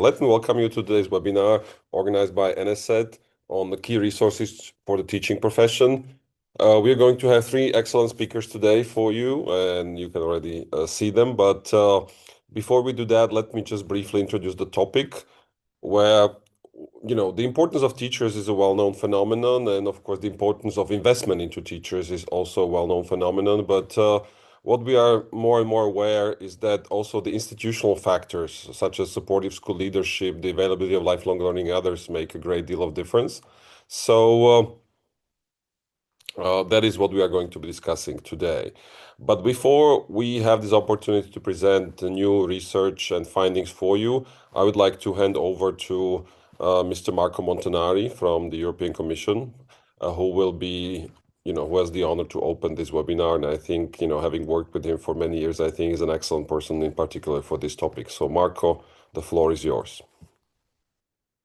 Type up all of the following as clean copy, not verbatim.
Let me welcome you to today's webinar organized by NSED on the key resources for the teaching profession. We're going to have three excellent speakers today for you, and you can already see them. But before we do that, let me just briefly introduce the topic, where the importance of teachers is a well-known phenomenon, and of course the importance of investment into teachers is also a well-known phenomenon. But what we are more and more aware is that also the institutional factors, such as supportive school leadership, the availability of lifelong learning, and others, make a great deal of difference. So that is what we are going to be discussing today. But before we have this opportunity to present the new research and findings for you, I would like to hand over to Mr. Marco Montanari from the European Commission, who will be, who has the honor to open this webinar. And I think, having worked with him for many years, I think he's an excellent person in particular for this topic. So Marco, the floor is yours.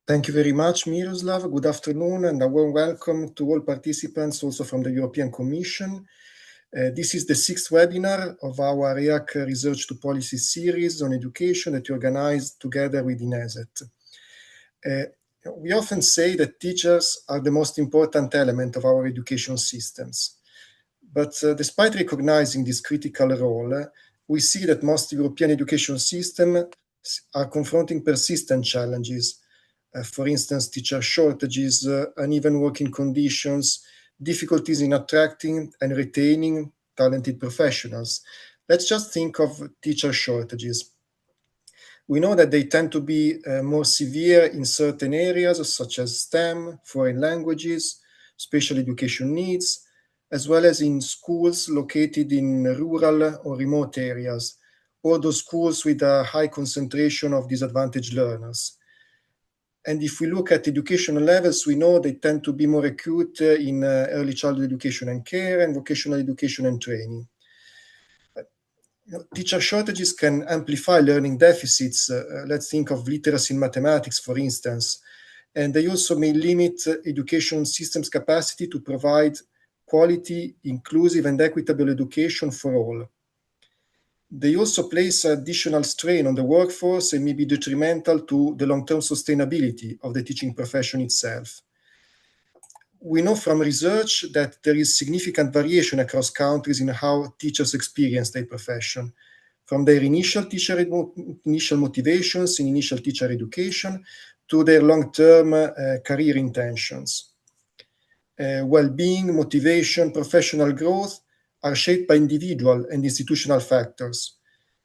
Thank you very much, Miroslav. Good afternoon, and a warm welcome to all participants also from the European Commission. This is the sixth webinar of our REAC Research to Policy series on education that we organized together with INESET. We often say that teachers are the most important element of our education systems. But despite recognizing this critical role, we see that most European education systems are confronting persistent challenges. For instance, teacher shortages, uneven working conditions, difficulties in attracting and retaining talented professionals. Let's just think of teacher shortages. We know that they tend to be more severe in certain areas, such as STEM, foreign languages, special education needs, as well as in schools located in rural or remote areas, or those schools with a high concentration of disadvantaged learners. And if we look at educational levels, we know they tend to be more acute in early childhood education and care and vocational education and training. Teacher shortages can amplify learning deficits. Let's think of literacy in mathematics, for instance. And they also may limit education systems' capacity to provide quality, inclusive, and equitable education for all. They also place additional strain on the workforce and may be detrimental to the long-term sustainability of the teaching profession itself. We know from research that there is significant variation across countries in how teachers experience their profession, from their initial motivations in initial teacher education to their long-term career intentions. Well-being, motivation, professional growth are shaped by individual and institutional factors.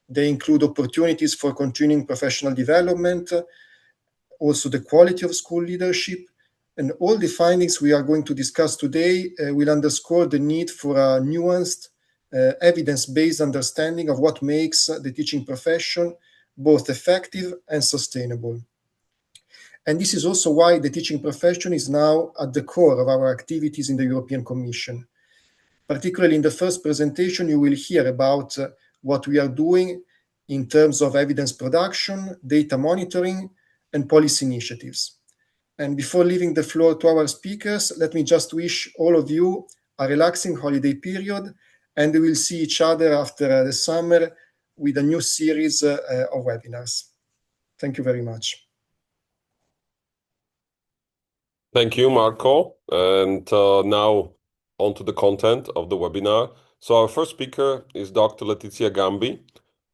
They include opportunities for continuing professional development, also the quality of school leadership, and all the findings we are going to discuss today will underscore the need for a nuanced, evidence-based understanding of what makes the teaching profession both effective and sustainable. And this is also why the teaching profession is now at the core of our activities in the European Commission. Particularly in the first presentation, you will hear about what we are doing in terms of evidence production, data monitoring, and policy initiatives. And before leaving the floor to our speakers, let me just wish all of you a relaxing holiday period, and we will see each other after the summer with a new series of webinars. Thank you very much. Thank you, Marco. And now on to the content of the webinar. So our first speaker is Dr. Letizia Gambi,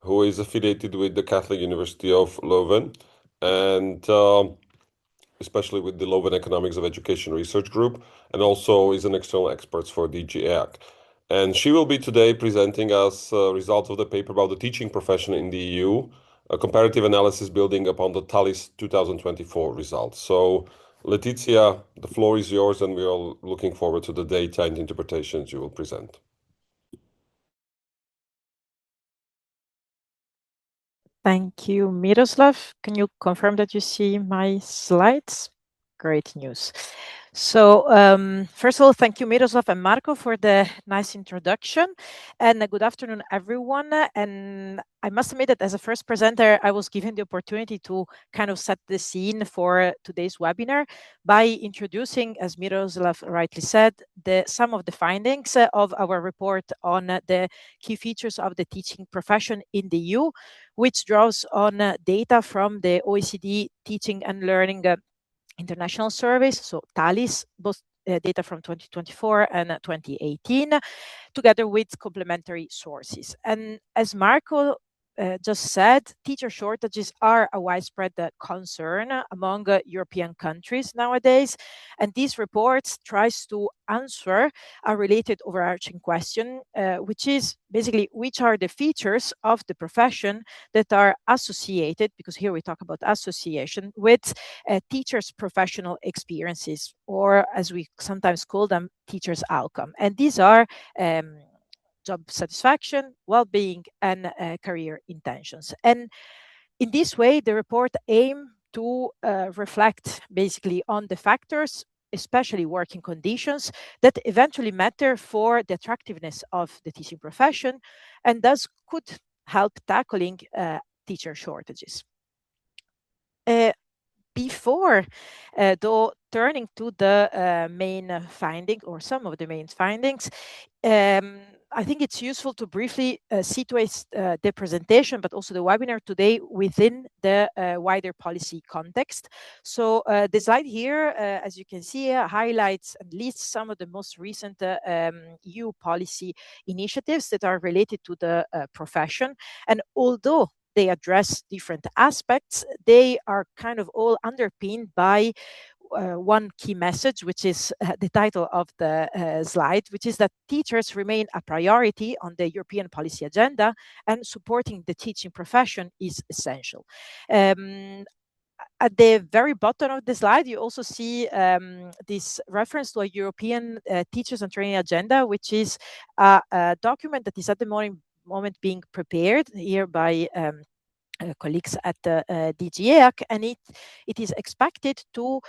who is affiliated with the Catholic University of Leuven, and especially with the Leuven Economics of Education Research Group, and also is an external expert for DG EAC. And she will be today presenting us results of the paper about the teaching profession in the EU, a comparative analysis building upon the TALIS 2024 results. So Letizia, the floor is yours, and we are looking forward to the data and interpretations you will present. Thank you, Miroslav. Can you confirm that you see my slides? Great news. So first of all, thank you, Miroslav and Marco, for the nice introduction. And good afternoon, everyone. And I must admit that as a first presenter, I was given the opportunity to kind of set the scene for today's webinar by introducing, as Miroslav rightly said, some of the findings of our report on the key features of the teaching profession in the EU, which draws on data from the OECD Teaching and Learning International Surveys, so TALIS, both data from 2024 and 2018, together with complementary sources. And as Marco just said, teacher shortages are a widespread concern among European countries nowadays. And these reports tries to answer a related overarching question, which is basically which are the features of the profession that are associated, because here we talk about association, with teachers' professional experiences, or as we sometimes call them, teachers' outcome. And these are job satisfaction, well-being, and career intentions. And in this way, the report aims to reflect basically on the factors, especially working conditions, that eventually matter for the attractiveness of the teaching profession, and thus could help tackling teacher shortages. Before, though, turning to the main finding or some of the main findings, I think it's useful to briefly situate the presentation, but also the webinar today within the wider policy context. So the slide here, as you can see, highlights and lists some of the most recent EU policy initiatives that are related to the profession. And although they address different aspects, they are kind of all underpinned by one key message, which is the title of the slide, which is that teachers remain a priority on the European policy agenda, and supporting the teaching profession is essential. At the very bottom of the slide, you also see this reference to a European teachers and training agenda, which is a document that is at the moment being prepared here by colleagues at the DGEAC, and it is expected to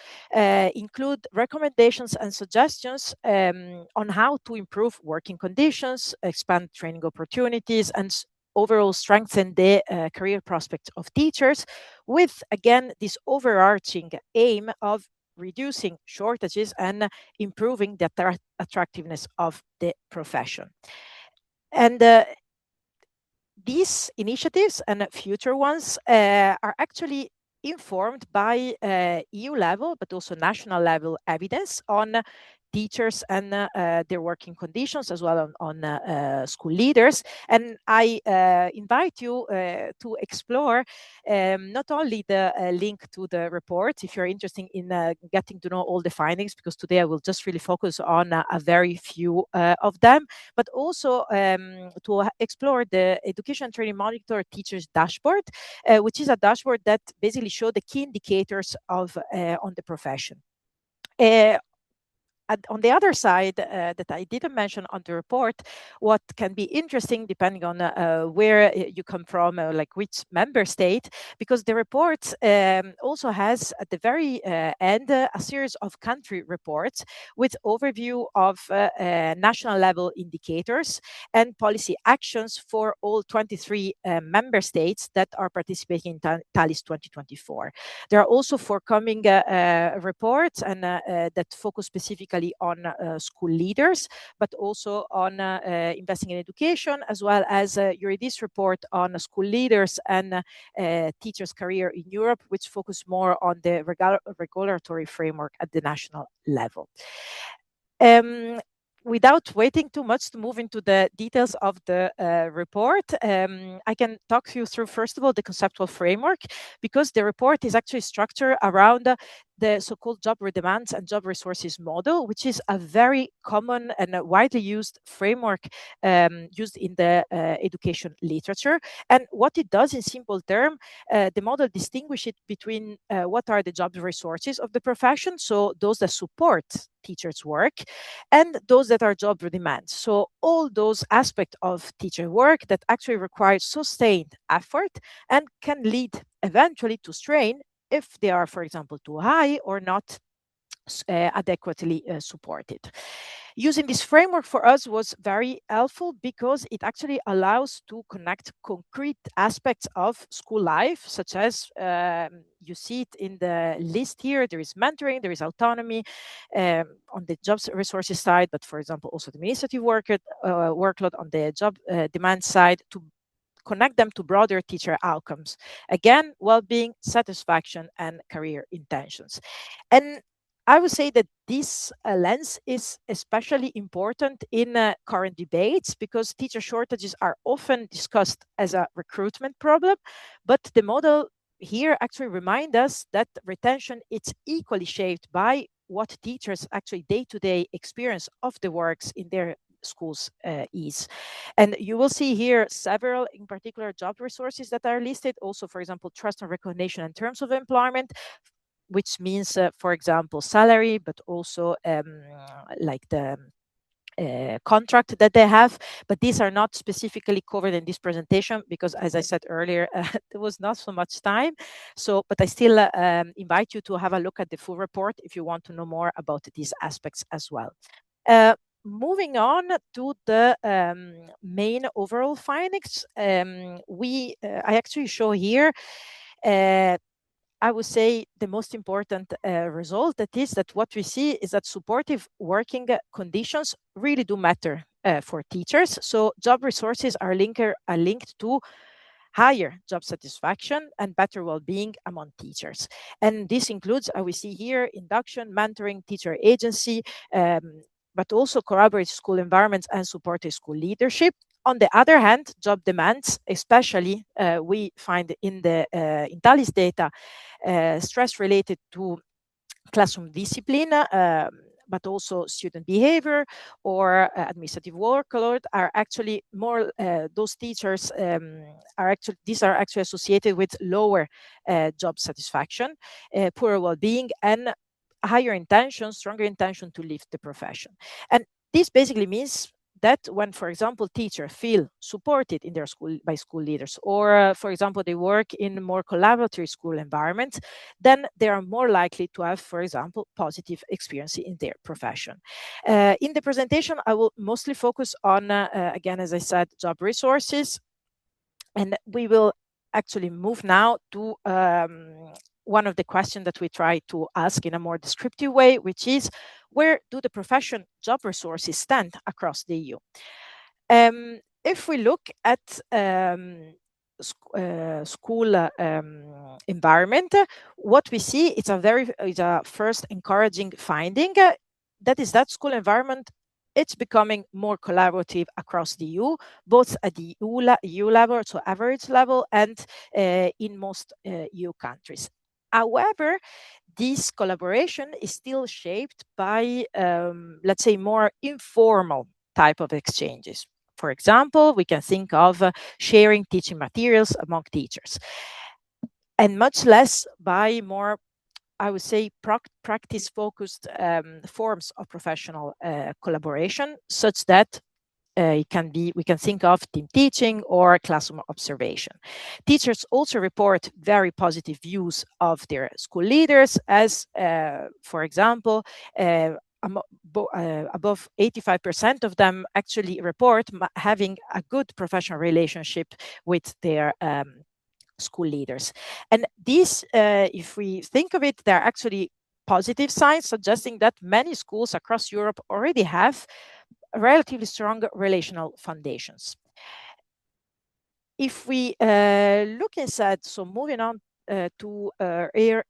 include recommendations and suggestions on how to improve working conditions, expand training opportunities, and overall strengthen the career prospects of teachers, with, again, this overarching aim of reducing shortages and improving the attractiveness of the profession. And these initiatives and future ones are actually informed by EU level, but also national level evidence on teachers and their working conditions, as well on school leaders. And I invite you to explore not only the link to the report, if you're interested in getting to know all the findings, because today I will just really focus on a very few of them, but also to explore the Education and Training Monitor Teachers Dashboard, which is a dashboard that basically shows the key indicators of on the profession. On the other side, that I didn't mention on the report, what can be interesting depending on where you come from, like which member state, because the report also has at the very end a series of country reports with overview of national level indicators and policy actions for all 23 member states that are participating in TALIS 2024. There are also forthcoming reports and that focus specifically on school leaders, but also on investing in education, as well as Eurydice report on school leaders and teachers' career in Europe, which focus more on the regulatory framework at the national level. Without waiting too much to move into the details of the report, I can talk you through, first of all, the conceptual framework, because the report is actually structured around the so-called job demands and job resources model, which is a very common and widely used framework used in the education literature. And what it does in simple terms, the model distinguishes between what are the job resources of the profession, so those that support teachers' work, and those that are job demands. So all those aspects of teacher work that actually require sustained effort and can lead eventually to strain if they are, for example, too high or not adequately supported. Using this framework for us was very helpful because it actually allows to connect concrete aspects of school life, such as you see it in the list here. There is mentoring, there is autonomy on the job resources side, but for example, also the administrative workload on the job demand side, to connect them to broader teacher outcomes. Again, well-being, satisfaction, and career intentions. And I would say that this lens is especially important in current debates because teacher shortages are often discussed as a recruitment problem, but the model here actually remind us that retention is equally shaped by what teachers actually day-to-day experience of the works in their schools is. And you will see here several, in particular, job resources that are listed. Also, for example, trust and recognition in terms of employment, which means, for example, salary, but also like the contract that they have. But these are not specifically covered in this presentation because, as I said earlier, there was not so much time. So, but I still invite you to have a look at the full report if you want to know more about these aspects as well. Moving on to the main overall findings, I actually show here I would say the most important result that is that what we see is that supportive working conditions really do matter for teachers. So job resources are linked to higher job satisfaction and better well-being among teachers. And this includes, we see here, induction, mentoring, teacher agency, but also collaborative school environments and supportive school leadership. On the other hand, job demands, especially we find in the Intalis data, stress related to classroom discipline, but also student behavior or administrative workload are actually more, those teachers these are actually associated with lower job satisfaction, poorer well-being, and higher intention, stronger intention to leave the profession. And this basically means that when, for example, teachers feel supported in their school by school leaders, or for example, they work in more collaborative school environments, then they are more likely to have, for example, positive experience in their profession. In the presentation, I will mostly focus on, again, as I said, job resources, and we will actually move now to one of the questions that we try to ask in a more descriptive way, which is, where do the profession job resources stand across the EU? If we look at school environment, what we see is a first encouraging finding. That is that school environment, it's becoming more collaborative across the EU, both at the EU level, so average level, and in most EU countries. However, this collaboration is still shaped by, let's say, more informal type of exchanges. For example, we can think of sharing teaching materials among teachers, and much less by more, I would say, practice-focused forms of professional collaboration, such that we can think of team teaching or classroom observation. Teachers also report very positive views of their school leaders, as, for example, above 85% of them actually report having a good professional relationship with their school leaders. And these, if we think of it, they're actually positive signs suggesting that many schools across Europe already have relatively strong relational foundations. If we look inside, so moving on to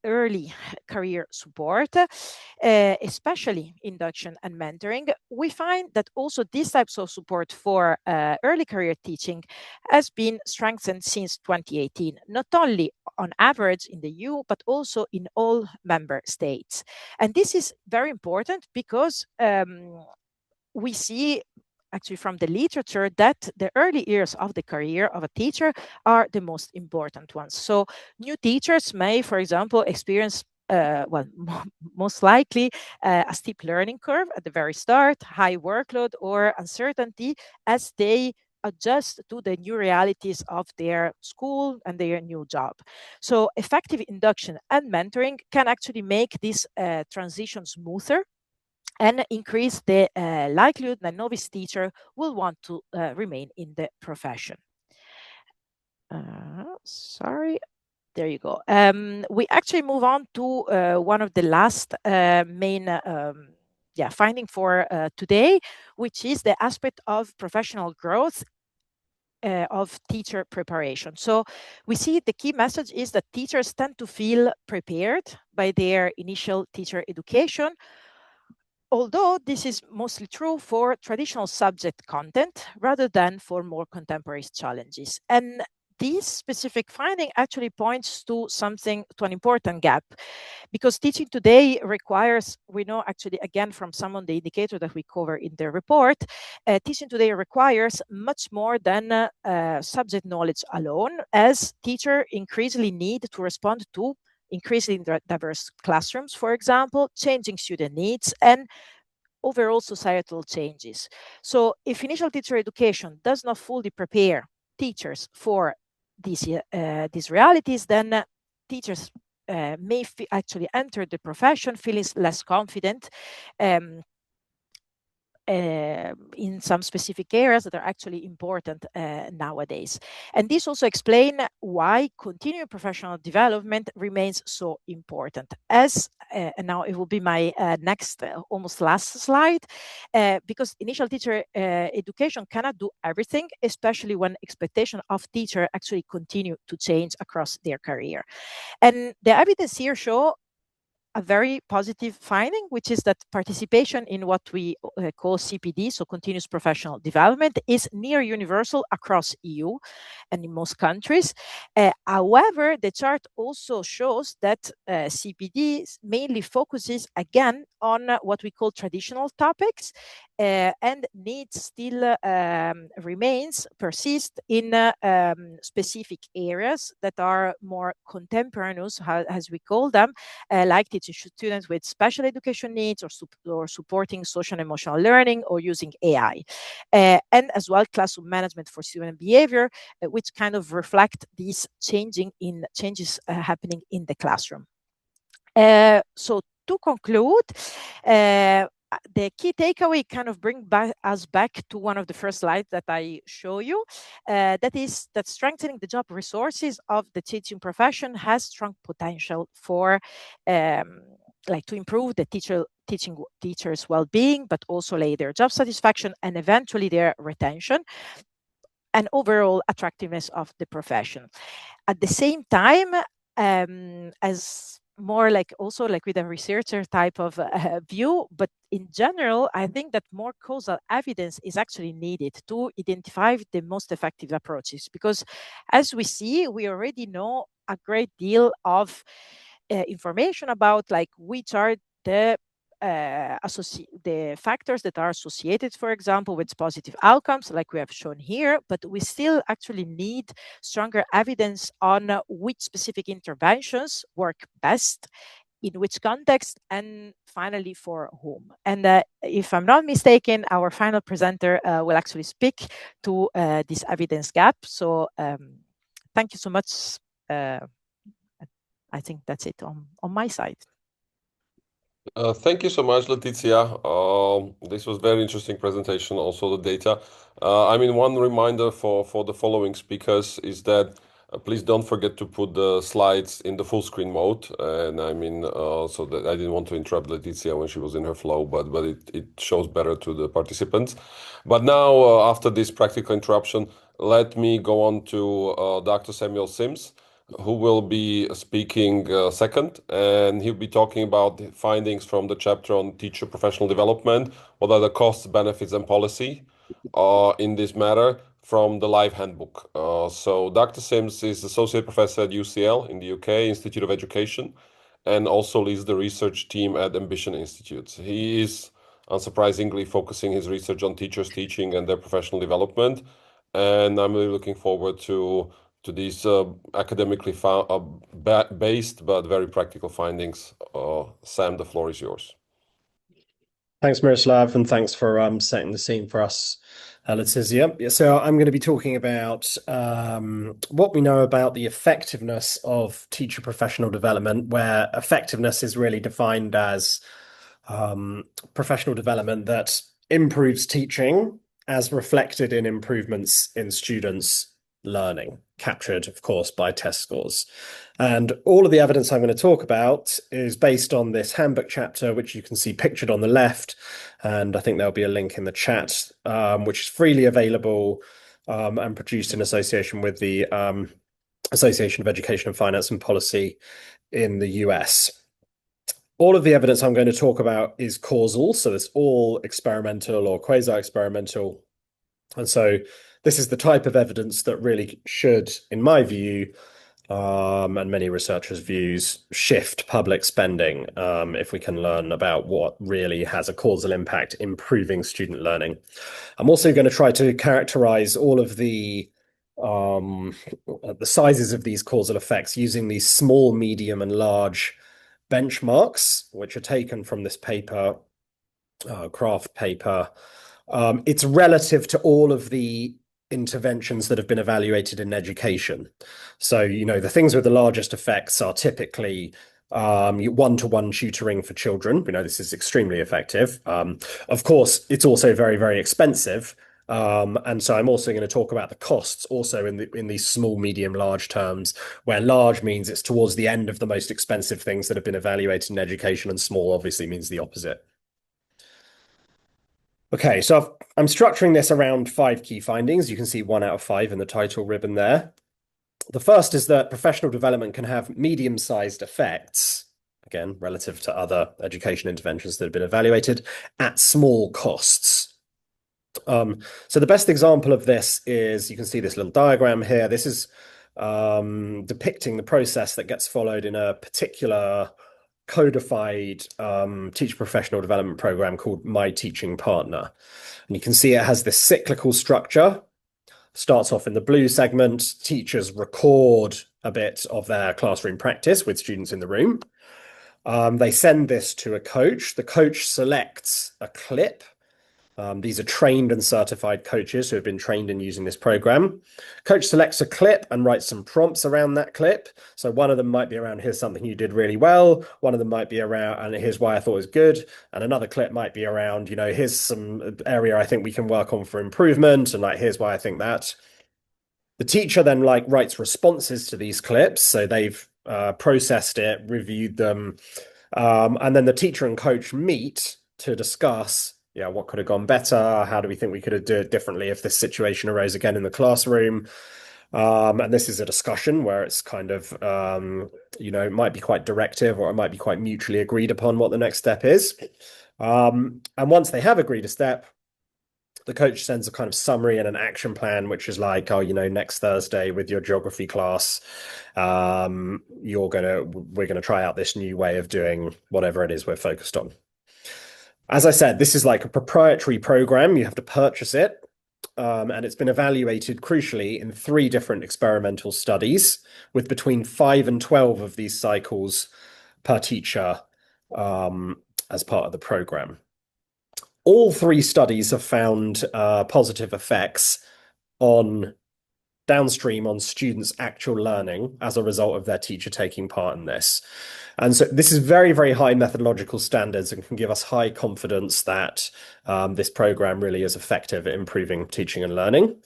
early career support, especially induction and mentoring, we find that also these types of support for early career teaching has been strengthened since 2018, not only on average in the EU, but also in all member states. And this is very important because we see actually from the literature that the early years of the career of a teacher are the most important ones. So new teachers may, for example, experience most likely a steep learning curve at the very start, high workload or uncertainty as they adjust to the new realities of their school and their new job. So effective induction and mentoring can actually make this transition smoother and increase the likelihood that novice teacher will want to remain in the profession. Sorry, there you go. We actually move on to one of the last main finding for today, which is the aspect of professional growth of teacher preparation. So we see the key message is that teachers tend to feel prepared by their initial teacher education, although this is mostly true for traditional subject content rather than for more contemporary challenges. And this specific finding actually points to an important gap, because teaching today requires, we know actually again from some of the indicators that we cover in the report, teaching today requires much more than subject knowledge alone, as teachers increasingly need to respond to increasingly diverse classrooms, for example, changing student needs, and overall societal changes. So if initial teacher education does not fully prepare teachers for these realities, then teachers may actually enter the profession feeling less confident in some specific areas that are actually important nowadays. And this also explains why continuing professional development remains so important. And now it will be my next, almost last slide, because initial teacher education cannot do everything, especially when expectations of teacher actually continue to change across their career. And the evidence here show a very positive finding, which is that participation in what we call CPD, so continuous professional development, is near universal across EU and in most countries. However, the chart also shows that CPD mainly focuses again on what we call traditional topics, and needs still persist in specific areas that are more contemporaneous, as we call them, like teaching students with special education needs, or supporting social and emotional learning, or using AI. And as well, classroom management for student behavior, which kind of reflect these changes happening in the classroom. So to conclude, the key takeaway kind of bring us back to one of the first slides that I show you. That is that strengthening the job resources of the teaching profession has strong potential for to improve the teachers' well-being, but also their job satisfaction and eventually their retention and overall attractiveness of the profession. At the same time, as more also with a researcher type of view, but in general, I think that more causal evidence is actually needed to identify the most effective approaches, because as we see, we already know a great deal of information about which are the factors that are associated, for example, with positive outcomes, like we have shown here, but we still actually need stronger evidence on which specific interventions work best, in which context, and finally for whom. And if I'm not mistaken, our final presenter will actually speak to this evidence gap. So thank you so much. I think that's it on my side. Thank you so much, Letizia. This was very interesting presentation, also the data. One reminder for the following speakers is that please don't forget to put the slides in the full screen mode. And so that I didn't want to interrupt Letizia when she was in her flow, but it shows better to the participants. But now, after this practical interruption, let me go on to Dr. Samuel Sims, who will be speaking second, and he'll be talking about the findings from the chapter on teacher professional development. What are the costs, benefits, and policy in this matter from the Live Handbook. So Dr. Sims is associate professor at UCL in the UK, Institute of Education, and also leads the research team at Ambition Institute. He is, unsurprisingly, focusing his research on teachers teaching and their professional development, and I'm really looking forward to these academically based but very practical findings. Sam, the floor is yours. Thanks, Miroslav, and thanks for setting the scene for us, Letizia. So I'm going to be talking about what we know about the effectiveness of teacher professional development, where effectiveness is really defined as professional development that improves teaching as reflected in improvements in students' learning, captured, of course, by test scores. And all of the evidence I'm going to talk about is based on this handbook chapter, which you can see pictured on the left. And I think there'll be a link in the chat, which is freely available and produced in association with the Association of Education and Finance and Policy in the US. All of the evidence I'm going to talk about is causal, so it's all experimental or quasi-experimental. And so this is the type of evidence that really should, in my view, and many researchers' views, shift public spending if we can learn about what really has a causal impact improving student learning. I'm also going to try to characterize all of the sizes of these causal effects using these small, medium, and large benchmarks, which are taken from this paper, Kraft paper. It's relative to all of the interventions that have been evaluated in education. So, the things with the largest effects are typically one-to-one tutoring for children. We know this is extremely effective. Of course, it's also very, very expensive. And so I'm also going to talk about the costs also in these small, medium, large terms, where large means it's towards the end of the most expensive things that have been evaluated in education, and small obviously means the opposite. Okay, so I'm structuring this around 5 key findings. You can see 1 out of 5 in the title ribbon there. The first is that professional development can have medium-sized effects, again, relative to other education interventions that have been evaluated, at small costs. So the best example of this is, you can see this little diagram here. This is depicting the process that gets followed in a particular codified teacher professional development program called My Teaching Partner. And you can see it has this cyclical structure. Starts off in the blue segment. Teachers record a bit of their classroom practice with students in the room. They send this to a coach. The coach selects a clip. These are trained and certified coaches who have been trained in using this program. Coach selects a clip and writes some prompts around that clip. So one of them might be around, here's something you did really well. One of them might be around, and here's why I thought it was good. And another clip might be around, here's some area I think we can work on for improvement. And here's why I think that. The teacher then writes responses to these clips. So they've processed it, reviewed them. And then the teacher and coach meet to discuss what could have gone better? How do we think we could have done it differently if this situation arose again in the classroom? And this is a discussion where it's kind of, it might be quite directive, or it might be quite mutually agreed upon what the next step is. And once they have agreed a step, the coach sends a kind of summary and an action plan, which is like, next Thursday with your geography class, we're gonna try out this new way of doing whatever it is we're focused on. As I said, this is like a proprietary program. You have to purchase it. And it's been evaluated crucially in 3 different experimental studies with between 5 and 12 of these cycles per teacher as part of the program. All 3 studies have found positive effects downstream on students' actual learning as a result of their teacher taking part in this. And so this is very, very high methodological standards and can give us high confidence that this program really is effective at improving teaching and learning.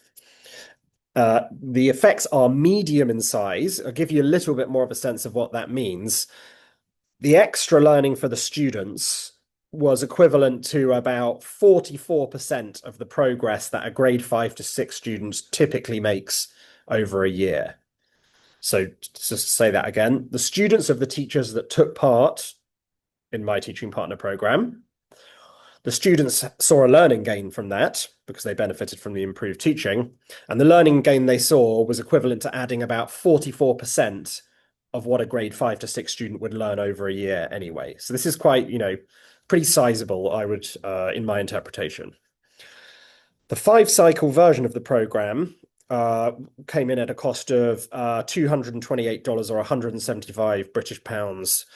The effects are medium in size. I'll give you a little bit more of a sense of what that means. The extra learning for the students was equivalent to about 44% of the progress that a grade 5 to 6 student typically makes over a year. So just to say that again, the students of the teachers that took part in My Teaching Partner program, the students saw a learning gain from that because they benefited from the improved teaching. And the learning gain they saw was equivalent to adding about 44% of what a grade 5 to 6 student would learn over a year anyway. So this is quite, pretty sizable, I would, in my interpretation. The 5-cycle version of the program came in at a cost of $228 or 175 British pounds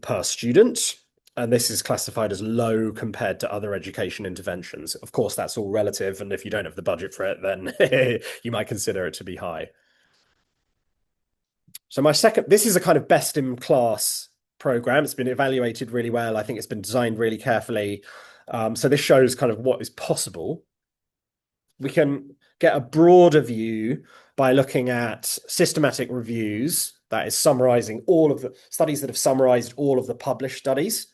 per student. And this is classified as low compared to other education interventions. Of course, that's all relative. And if you don't have the budget for it, then you might consider it to be high. So this is a kind of best in class program. It's been evaluated really well. I think it's been designed really carefully. So this shows kind of what is possible. We can get a broader view by looking at systematic reviews, that is summarizing all of the studies that have summarized all of the published studies.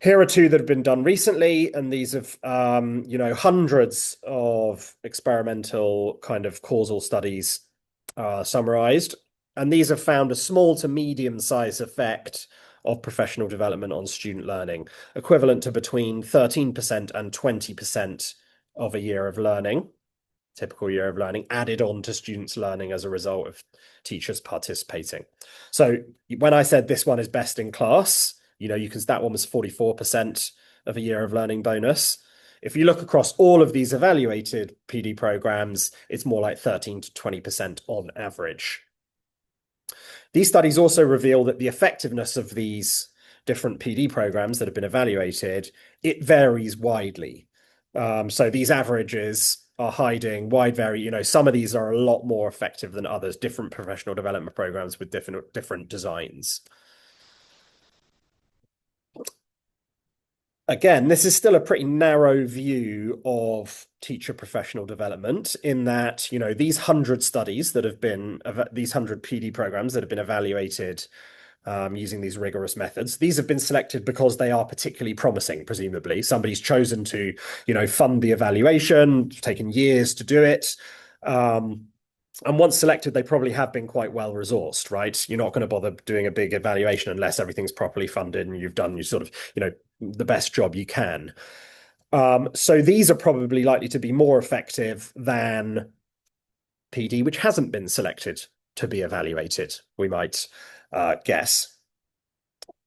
Here are two that have been done recently, and these have, hundreds of experimental kind of causal studies summarized. And these have found a small to medium-sized effect of professional development on student learning, equivalent to between 13% and 20% of a year of learning, typical year of learning, added on to students' learning as a result of teachers participating. So when I said this one is best in class, that one was 44% of a year of learning bonus. If you look across all of these evaluated PD programs, it's more like 13 to 20% on average. These studies also reveal that the effectiveness of these different PD programs that have been evaluated, it varies widely. So these averages are hiding wide some of these are a lot more effective than others, different professional development programs with different designs. Again, this is still a pretty narrow view of teacher professional development in that, these 100 studies that have been, these 100 PD programs that have been evaluated using these rigorous methods, these have been selected because they are particularly promising, presumably. Somebody's chosen to, fund the evaluation, taken years to do it. And once selected, they probably have been quite well resourced, right? You're not going to bother doing a big evaluation unless everything's properly funded and you've done the best job you can. So these are probably likely to be more effective than PD, which hasn't been selected to be evaluated, we might guess.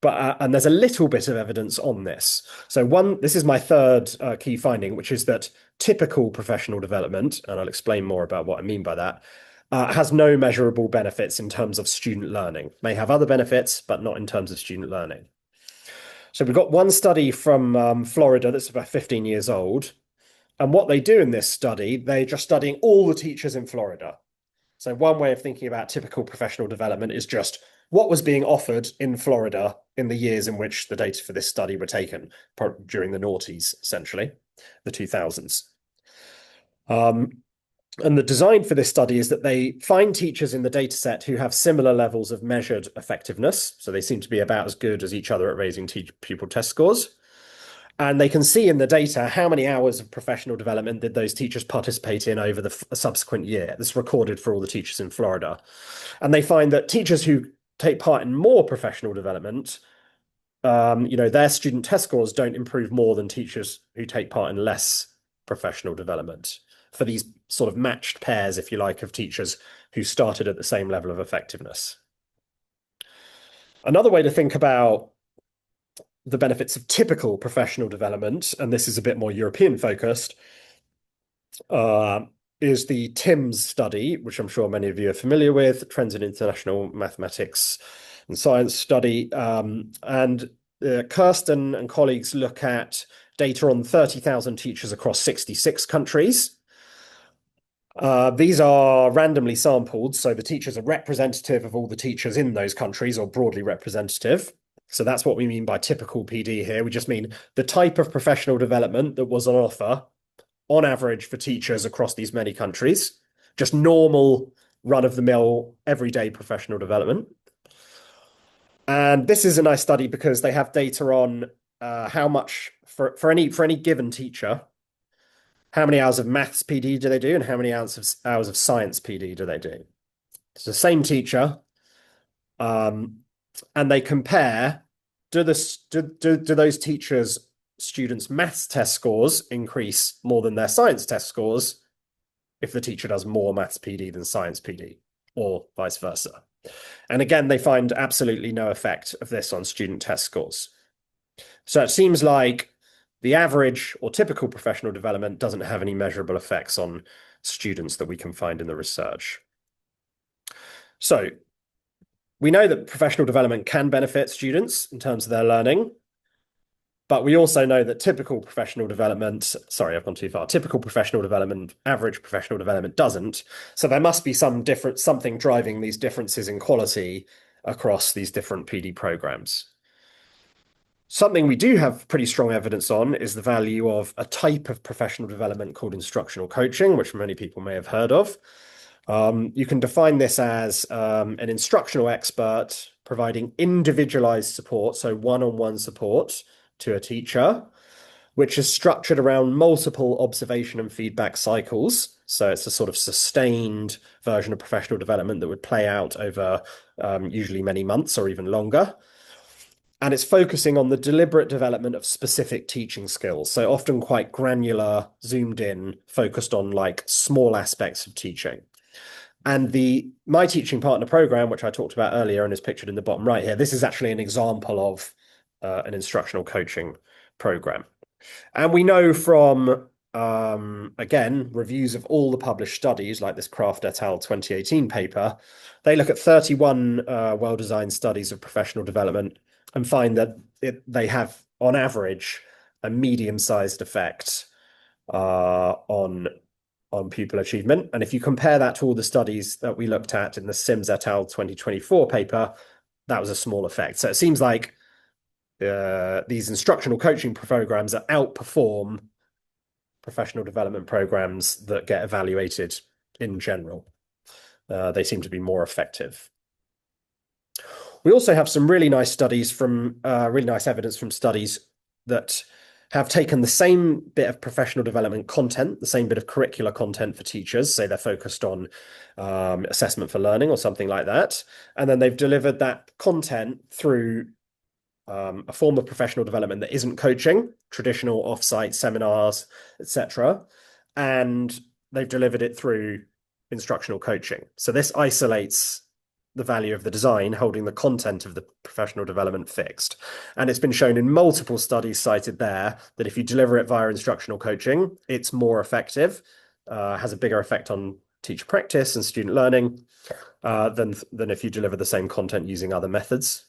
And there's a little bit of evidence on this. So this is my third key finding, which is that typical professional development, and I'll explain more about what I mean by that, has no measurable benefits in terms of student learning. May have other benefits, but not in terms of student learning. So we've got one study from Florida that's about 15 years old. And what they do in this study, they're just studying all the teachers in Florida. So one way of thinking about typical professional development is just what was being offered in Florida in the years in which the data for this study were taken, during the noughties, essentially, the 2000s. And the design for this study is that they find teachers in the data set who have similar levels of measured effectiveness. So they seem to be about as good as each other at raising pupil test scores. And they can see in the data how many hours of professional development did those teachers participate in over the subsequent year. This is recorded for all the teachers in Florida. And they find that teachers who take part in more professional development, their student test scores don't improve more than teachers who take part in less professional development, for these sort of matched pairs, if you like, of teachers who started at the same level of effectiveness. Another way to think about the benefits of typical professional development, and this is a bit more European focused, is the TIMS study, which I'm sure many of you are familiar with, Trends in International Mathematics and Science Study. And Kirsten and colleagues look at data on 30,000 teachers across 66 countries. These are randomly sampled, so the teachers are representative of all the teachers in those countries, or broadly representative. So that's what we mean by typical PD here. We just mean the type of professional development that was on offer on average for teachers across these many countries, just normal run-of-the-mill everyday professional development. And this is a nice study because they have data on how much for any given teacher, how many hours of maths PD do they do and how many hours of science PD do they do. It's the same teacher, and they compare, do those teachers' students' maths test scores increase more than their science test scores if the teacher does more maths PD than science PD, or vice versa. And again, they find absolutely no effect of this on student test scores. So it seems like the average or typical professional development doesn't have any measurable effects on students that we can find in the research. So we know that professional development can benefit students in terms of their learning, but we also know that typical professional development, sorry, I've gone too far, typical professional development, average professional development doesn't. So there must be something driving these differences in quality across these different PD programs. Something we do have pretty strong evidence on is the value of a type of professional development called instructional coaching, which many people may have heard of. You can define this as an instructional expert providing individualized support, so one-on-one support to a teacher, which is structured around multiple observation and feedback cycles. So it's a sort of sustained version of professional development that would play out over usually many months or even longer. And it's focusing on the deliberate development of specific teaching skills. So often quite granular, zoomed in, focused on like small aspects of teaching. And the My Teaching Partner program, which I talked about earlier and is pictured in the bottom right here, this is actually an example of an instructional coaching program. And we know from, again, reviews of all the published studies, like this Kraft et al. 2018 paper, they look at 31 well-designed studies of professional development and find that they have, on average, a medium-sized effect on pupil achievement. And if you compare that to all the studies that we looked at in the Sims et al. 2024 paper, that was a small effect. So it seems like these instructional coaching programs that outperform professional development programs that get evaluated in general. They seem to be more effective. We also have some really nice studies from really nice evidence from studies that have taken the same bit of professional development content, the same bit of curricular content for teachers, say they're focused on assessment for learning or something like that, and then they've delivered that content through a form of professional development that isn't coaching, traditional offsite seminars, etc., and they've delivered it through instructional coaching. So this isolates the value of the design, holding the content of the professional development fixed. And it's been shown in multiple studies cited there that if you deliver it via instructional coaching, it's more effective, has a bigger effect on teacher practice and student learning than if you deliver the same content using other methods.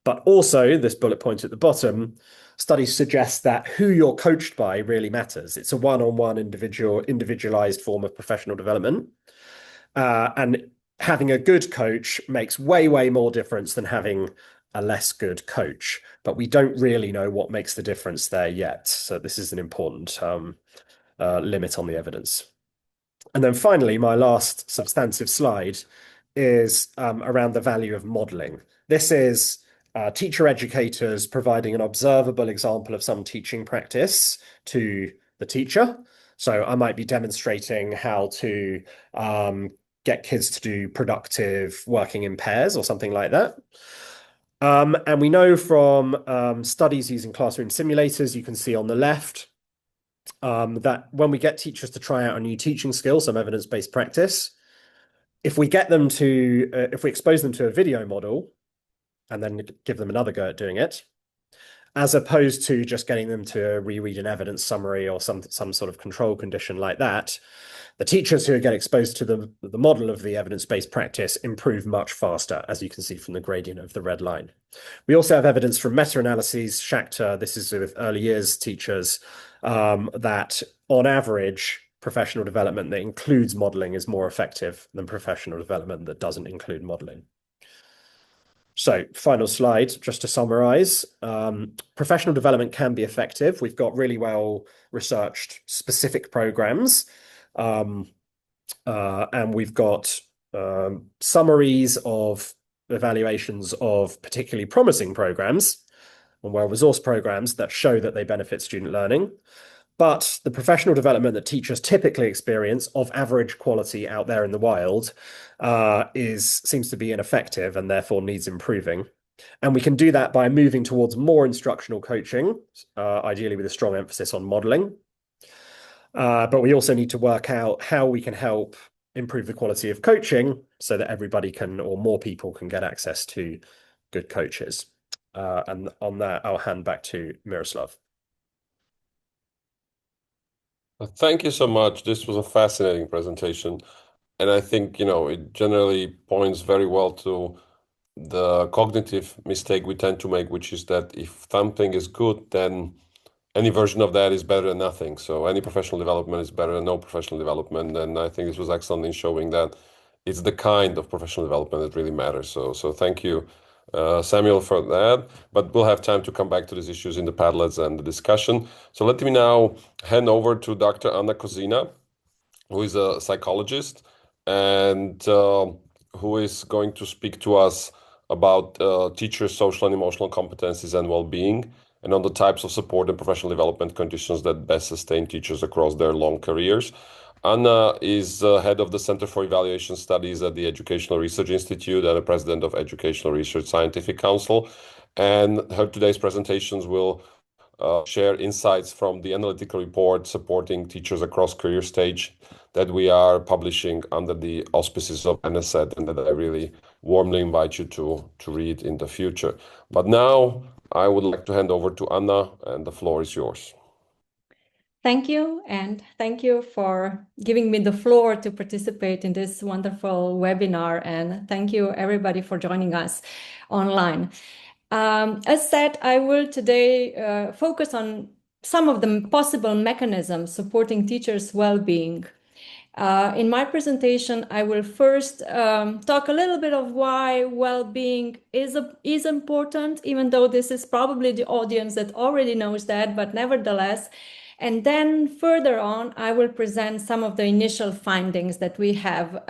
But also, this bullet point at the bottom, studies suggest that who you're coached by really matters. It's a one-on-one individualized form of professional development. And having a good coach makes way, way more difference than having a less good coach. But we don't really know what makes the difference there yet. So this is an important limit on the evidence. And then finally, my last substantive slide is around the value of modeling. This is teacher educators providing an observable example of some teaching practice to the teacher. So I might be demonstrating how to get kids to do productive working in pairs or something like that. And we know from studies using classroom simulators, you can see on the left, that when we get teachers to try out a new teaching skill, some evidence-based practice, if we expose them to a video model, and then give them another go at doing it, as opposed to just getting them to reread an evidence summary or some sort of control condition like that, the teachers who get exposed to the model of the evidence-based practice improve much faster, as you can see from the gradient of the red line. We also have evidence from meta-analyses, Schachter, this is with early years teachers, that on average, professional development that includes modeling is more effective than professional development that doesn't include modeling. So final slide, just to summarize, professional development can be effective. We've got really well researched specific programs, and we've got summaries of evaluations of particularly promising programs and well-resourced programs that show that they benefit student learning. But the professional development that teachers typically experience of average quality out there in the wild seems to be ineffective and therefore needs improving. And we can do that by moving towards more instructional coaching, ideally with a strong emphasis on modeling. But we also need to work out how we can help improve the quality of coaching so that everybody can, or more people can get access to good coaches. And on that, I'll hand back to Miroslav. Thank you so much. This was a fascinating presentation. And I think, it generally points very well to the cognitive mistake we tend to make, which is that if something is good, then any version of that is better than nothing. So any professional development is better than no professional development. And I think this was excellent in showing that it's the kind of professional development that really matters. So thank you, Samuel, for that. But we'll have time to come back to these issues in the Padlets and the discussion. So let me now hand over to Dr. Anna Kozina, who is a psychologist and who is going to speak to us about teachers' social and emotional competencies and well-being. and on the types of support and professional development conditions that best sustain teachers across their long careers. Anna is head of the Center for Evaluation Studies at the Educational Research Institute and a president of Educational Research Scientific Council. And her today's presentations will share insights from the analytical report supporting teachers across career stage that we are publishing under the auspices of NSET, and that I really warmly invite you to read in the future. But now I would like to hand over to Anna, and the floor is yours. Thank you, and thank you for giving me the floor to participate in this wonderful webinar, and thank you everybody for joining us online. As said, I will today focus on some of the possible mechanisms supporting teachers' well-being. In my presentation, I will first talk a little bit of why well-being is important, even though this is probably the audience that already knows that, but nevertheless. And then further on, I will present some of the initial findings that we have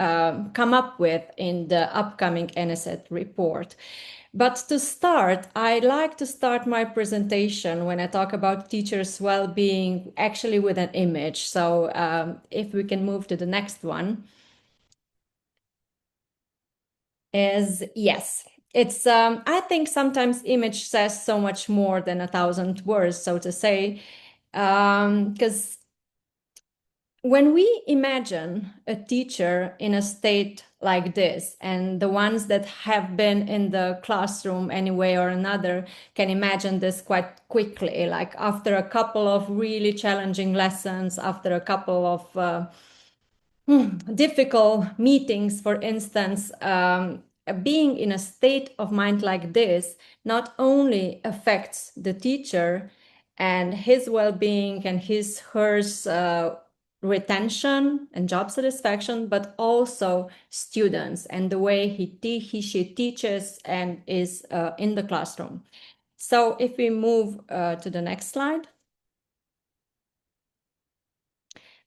come up with in the upcoming NSET report. But to start, I like to start my presentation when I talk about teachers' well-being actually with an image. So if we can move to the next one. It's I think sometimes image says so much more than 1,000 words, so to say, because when we imagine a teacher in a state like this, and the ones that have been in the classroom any way or another can imagine this quite quickly, like after a couple of really challenging lessons, after a couple of difficult meetings, for instance, being in a state of mind like this not only affects the teacher and his well-being and hers retention and job satisfaction, but also students and the way she teaches and is in the classroom. So if we move to the next slide.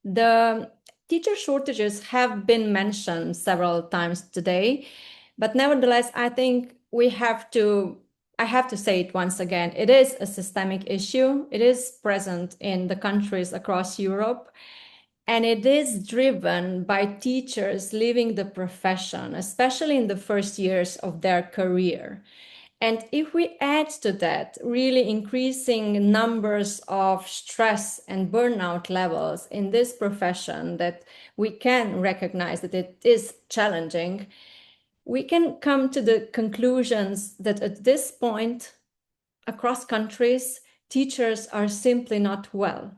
The teacher shortages have been mentioned several times today, but nevertheless, I think I have to say it once again, it is a systemic issue. It is present in the countries across Europe, and it is driven by teachers leaving the profession, especially in the first years of their career. And if we add to that really increasing numbers of stress and burnout levels in this profession, that we can recognize that it is challenging, we can come to the conclusions that at this point, across countries, teachers are simply not well.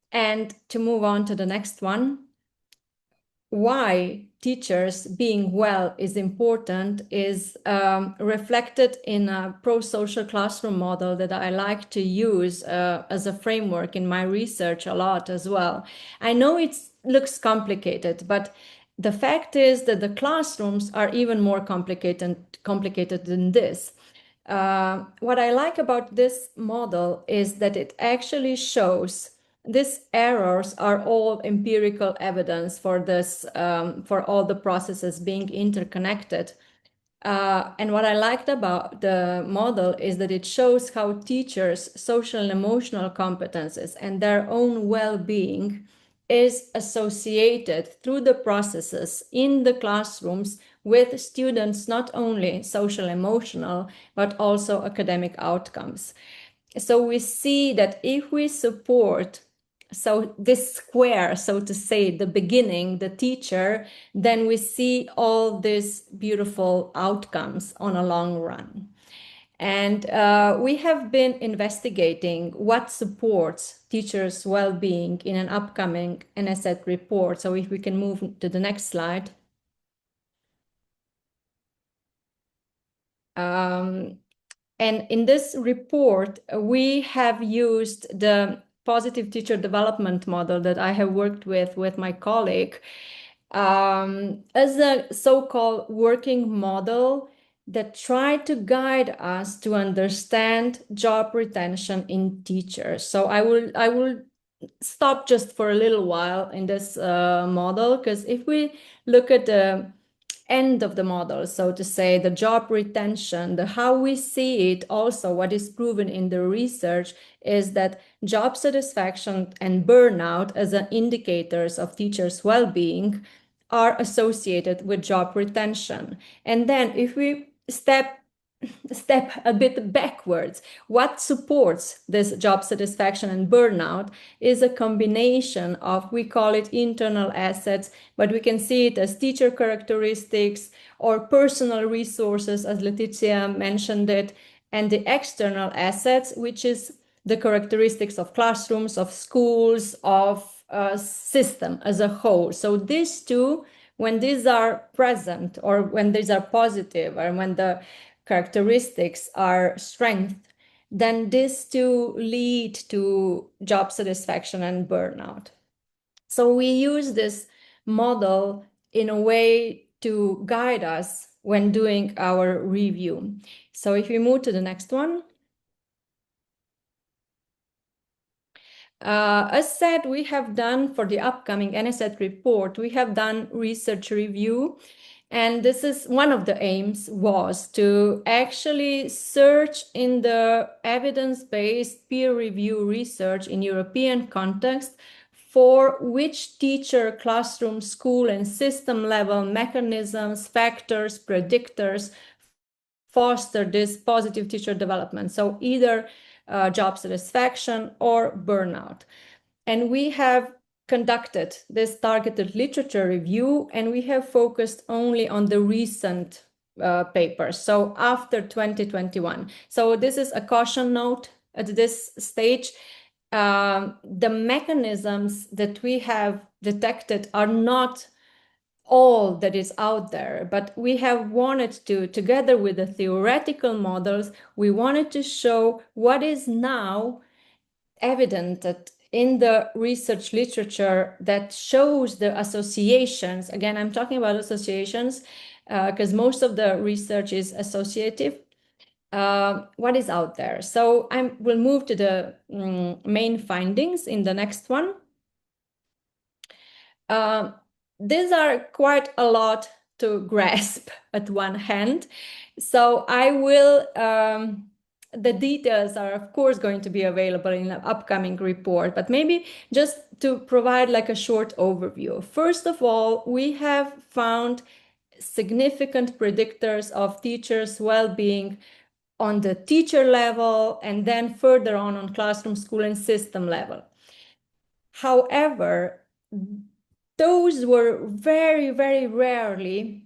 And to move on to the next one, why teachers being well is important is reflected in a pro-social classroom model that I like to use as a framework in my research a lot as well. I know it looks complicated, but the fact is that the classrooms are even more complicated than this. What I like about this model is that it actually shows these errors are all empirical evidence for this, for all the processes being interconnected. And what I liked about the model is that it shows how teachers' social and emotional competences and their own well-being is associated through the processes in the classrooms with students, not only social emotional, but also academic outcomes. So we see that if we support this square, so to say, the beginning, the teacher, then we see all these beautiful outcomes on a long run. And we have been investigating what supports teachers' well-being in an upcoming NSET report. So if we can move to the next slide. And in this report, we have used the positive teacher development model that I have worked with my colleague as a so-called working model that tried to guide us to understand job retention in teachers. So I will stop just for a little while in this model, because if we look at the end of the model, so to say, the job retention, the how we see it, also what is proven in the research is that job satisfaction and burnout as indicators of teachers' well-being are associated with job retention. And then if we step a bit backwards, what supports this job satisfaction and burnout is a combination of, we call it internal assets, but we can see it as teacher characteristics or personal resources, as Letizia mentioned it, and the external assets, which is the characteristics of classrooms, of schools, of a system as a whole. So these two, when these are present, or when these are positive, or when the characteristics are strength, then these two lead to job satisfaction and burnout. So we use this model in a way to guide us when doing our review. So if we move to the next one. As said, we have done for the upcoming NSET report, we have done research review. And this is one of the aims, was to actually search in the evidence-based peer review research in European context for which teacher, classroom, school, and system level mechanisms, factors, predictors foster this positive teacher development. So either job satisfaction or burnout. And we have conducted this targeted literature review, and we have focused only on the recent papers, so after 2021. So this is a caution note at this stage. The mechanisms that we have detected are not all that is out there, but we have wanted to, together with the theoretical models, we wanted to show what is now evident that in the research literature that shows the associations. Again, I'm talking about associations because most of the research is associative. What is out there? So we'll move to the main findings in the next one. These are quite a lot to grasp at one hand. So I will, the details are of course going to be available in the upcoming report, but maybe just to provide like a short overview. First of all, we have found significant predictors of teachers' well-being on the teacher level and then further on classroom, school, and system level. However, those were very, very rarely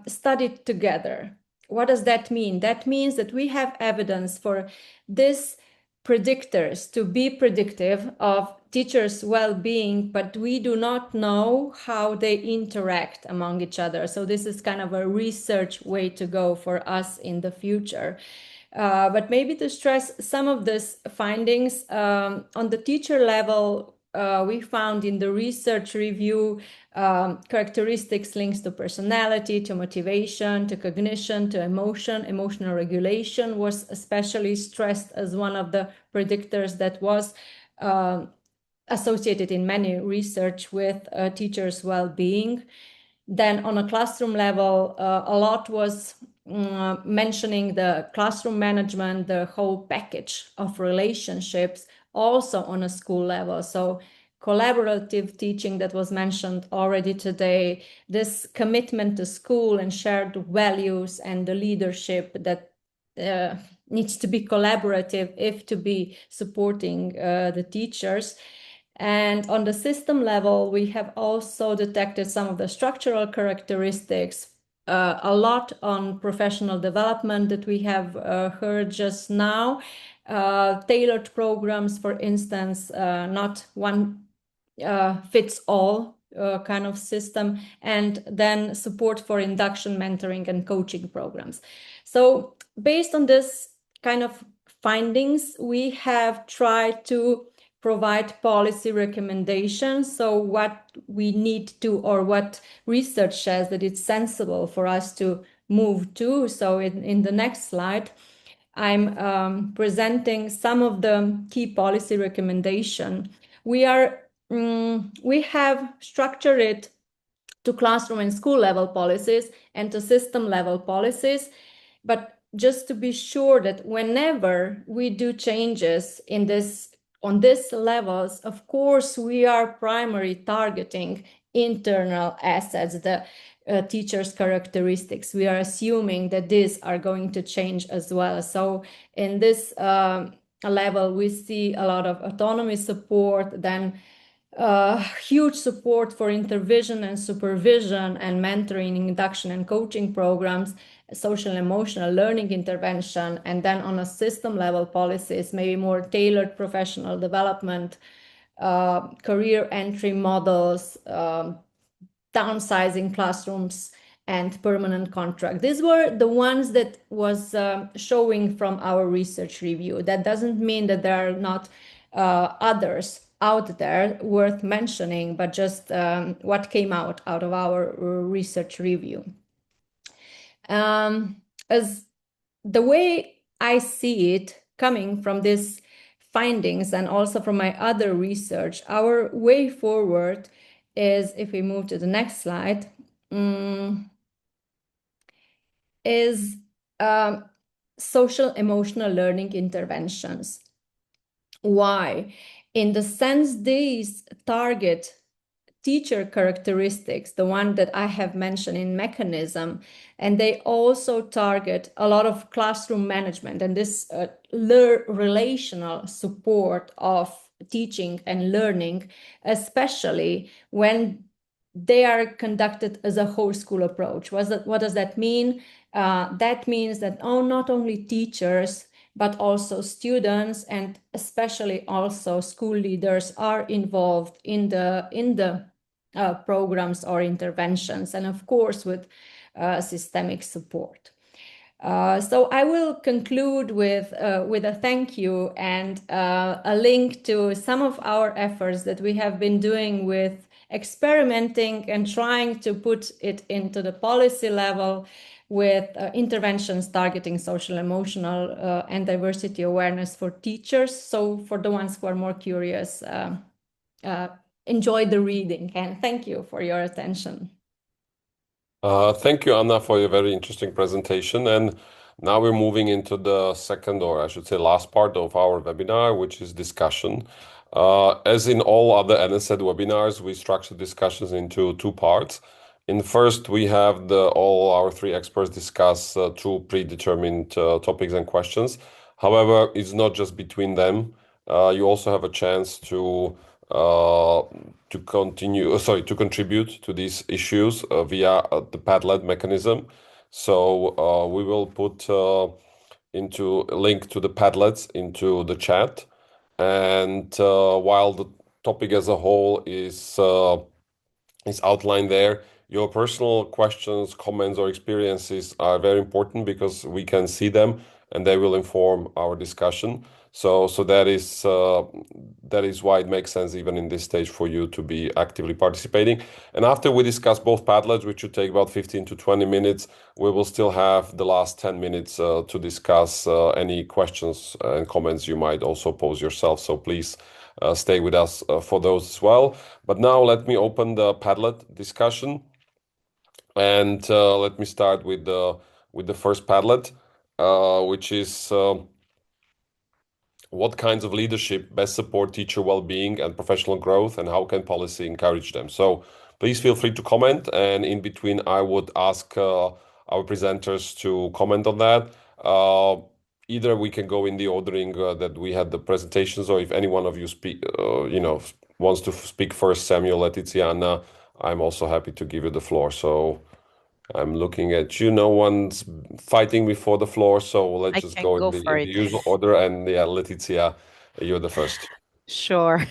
studied together. What does that mean? That means that we have evidence for these predictors to be predictive of teachers' well-being, but we do not know how they interact among each other. So this is kind of a research way to go for us in the future. But maybe to stress some of these findings, on the teacher level, we found in the research review characteristics links to personality, to motivation, to cognition, to emotion. Emotional regulation was especially stressed as one of the predictors that was associated in many research with teachers' well-being. Then on a classroom level, a lot was mentioning the classroom management, the whole package of relationships, also on a school level. So collaborative teaching that was mentioned already today, this commitment to school and shared values and the leadership that needs to be collaborative if to be supporting the teachers. And on the system level, we have also detected some of the structural characteristics, a lot on professional development that we have heard just now, tailored programs, for instance, not one fits all kind of system, and then support for induction, mentoring, and coaching programs. So based on this kind of findings, we have tried to provide policy recommendations. So what we need to, or what research says that it's sensible for us to move to. So in the next slide, I'm presenting some of the key policy recommendation. We have structured it to classroom and school level policies and to system level policies. But just to be sure that whenever we do changes on these levels, of course, we are primarily targeting internal assets, the teachers' characteristics. We are assuming that these are going to change as well. So in this level, we see a lot of autonomy support, then huge support for intervention and supervision and mentoring, induction and coaching programs, social and emotional learning intervention, and then on a system level policies, maybe more tailored professional development, career entry models, downsizing classrooms, and permanent contract. These were the ones that was showing from our research review. That doesn't mean that there are not others out there worth mentioning, but just what came out of our research review. As the way I see it coming from these findings and also from my other research, our way forward is, if we move to the next slide, is social emotional learning interventions. Why? In the sense these target teacher characteristics, the one that I have mentioned in mechanism, and they also target a lot of classroom management and this relational support of teaching and learning, especially when they are conducted as a whole school approach. What does that mean? That means that not only teachers, but also students and especially also school leaders are involved in the programs or interventions, and of course with systemic support. So I will conclude with a thank you and a link to some of our efforts that we have been doing with experimenting and trying to put it into the policy level with interventions targeting social, emotional, and diversity awareness for teachers. So for the ones who are more curious, enjoy the reading, and thank you for your attention. Thank you, Anna, for your very interesting presentation. And now we're moving into the second, or I should say last part of our webinar, which is discussion. As in all other NSED webinars, we structure discussions into two parts. In the first, we have all our three experts discuss two predetermined topics and questions. However, it's not just between them. You also have a chance to contribute to these issues via the Padlet mechanism. So we will put into a link to the Padlets into the chat. And while the topic as a whole is outlined there, your personal questions, comments, or experiences are very important because we can see them and they will inform our discussion. So that is why it makes sense even in this stage for you to be actively participating. And after we discuss both Padlets, which should take about 15 to 20 minutes, we will still have the last 10 minutes to discuss any questions and comments you might also pose yourself. So please stay with us for those as well. But now let me open the Padlet discussion. And let me start with the first Padlet, which is what kinds of leadership best support teacher well-being and professional growth, and how can policy encourage them? So please feel free to comment, and in between I would ask our presenters to comment on that. Either we can go in the ordering that we had the presentations, or if any one of you wants to speak first, Samuel, Letizia, Anna, I'm also happy to give you the floor. So I'm looking at you. No one's fighting before the floor, so let's just go in the usual order. And yeah, Letizia, you're the first. Sure.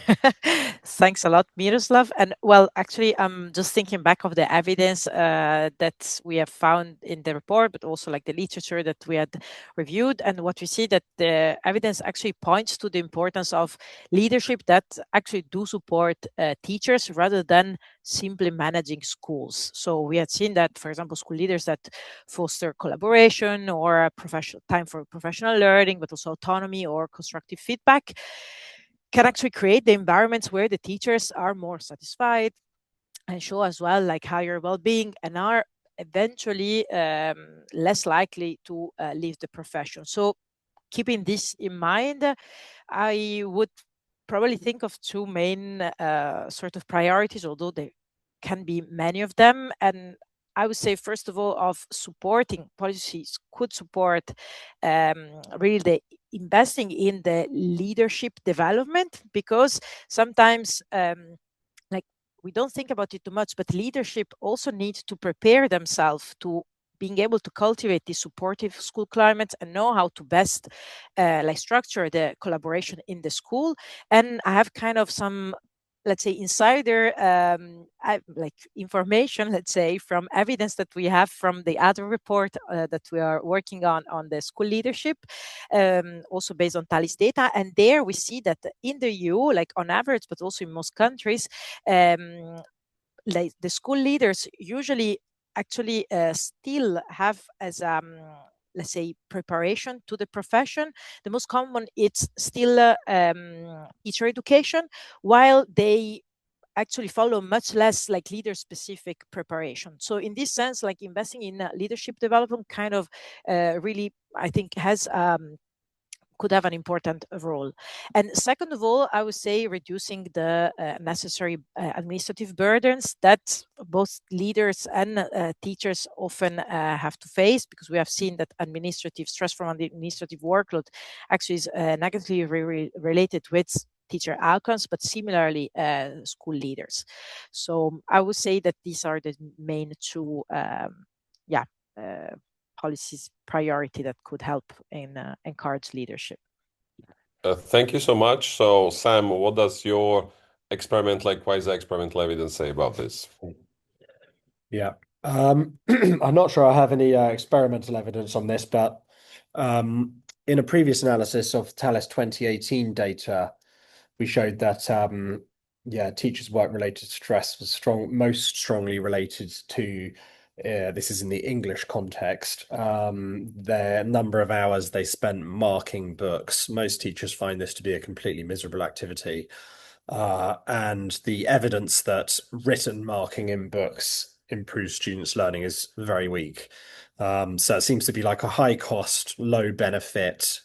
Thanks a lot, Miroslav. And well, actually, I'm just thinking back of the evidence that we have found in the report, but also like the literature that we had reviewed. And what we see that the evidence actually points to the importance of leadership that actually do support teachers rather than simply managing schools. So we had seen that, for example, school leaders that foster collaboration or professional time for professional learning, but also autonomy or constructive feedback, can actually create the environments where the teachers are more satisfied, and show as well like higher well-being, and are eventually less likely to leave the profession. So keeping this in mind, I would probably think of two main sort of priorities, although there can be many of them. And I would say, first of all, of supporting policies could support really the investing in the leadership development, because sometimes like we don't think about it too much, but leadership also needs to prepare themselves to being able to cultivate this supportive school climate and know how to best like structure the collaboration in the school. And I have kind of some, let's say, insider like information, let's say, from evidence that we have from the other report that we are working on the school leadership, also based on Thales data. And there we see that in the EU, like on average, but also in most countries, like the school leaders usually actually still have as let's say preparation to the profession, the most common it's still teacher education, while they actually follow much less like leader specific preparation. So in this sense, like investing in leadership development kind of really, I think, has could have an important role. And second of all, I would say reducing the necessary administrative burdens that both leaders and teachers often have to face, because we have seen that administrative stress from the administrative workload actually is negatively related with teacher outcomes, but similarly school leaders. So I would say that these are the main two policies priority that could help in encourage leadership. Thank you so much. So, Sam, what does your experiment, like quasi-experimental evidence, say about this? Yeah. I'm not sure I have any experimental evidence on this, but in a previous analysis of Thales 2018 data, we showed that teachers' work-related stress was most strongly related to this is in the English context, the number of hours they spent marking books. Most teachers find this to be a completely miserable activity. And the evidence that written marking in books improves students' learning is very weak. So it seems to be like a high cost, low benefit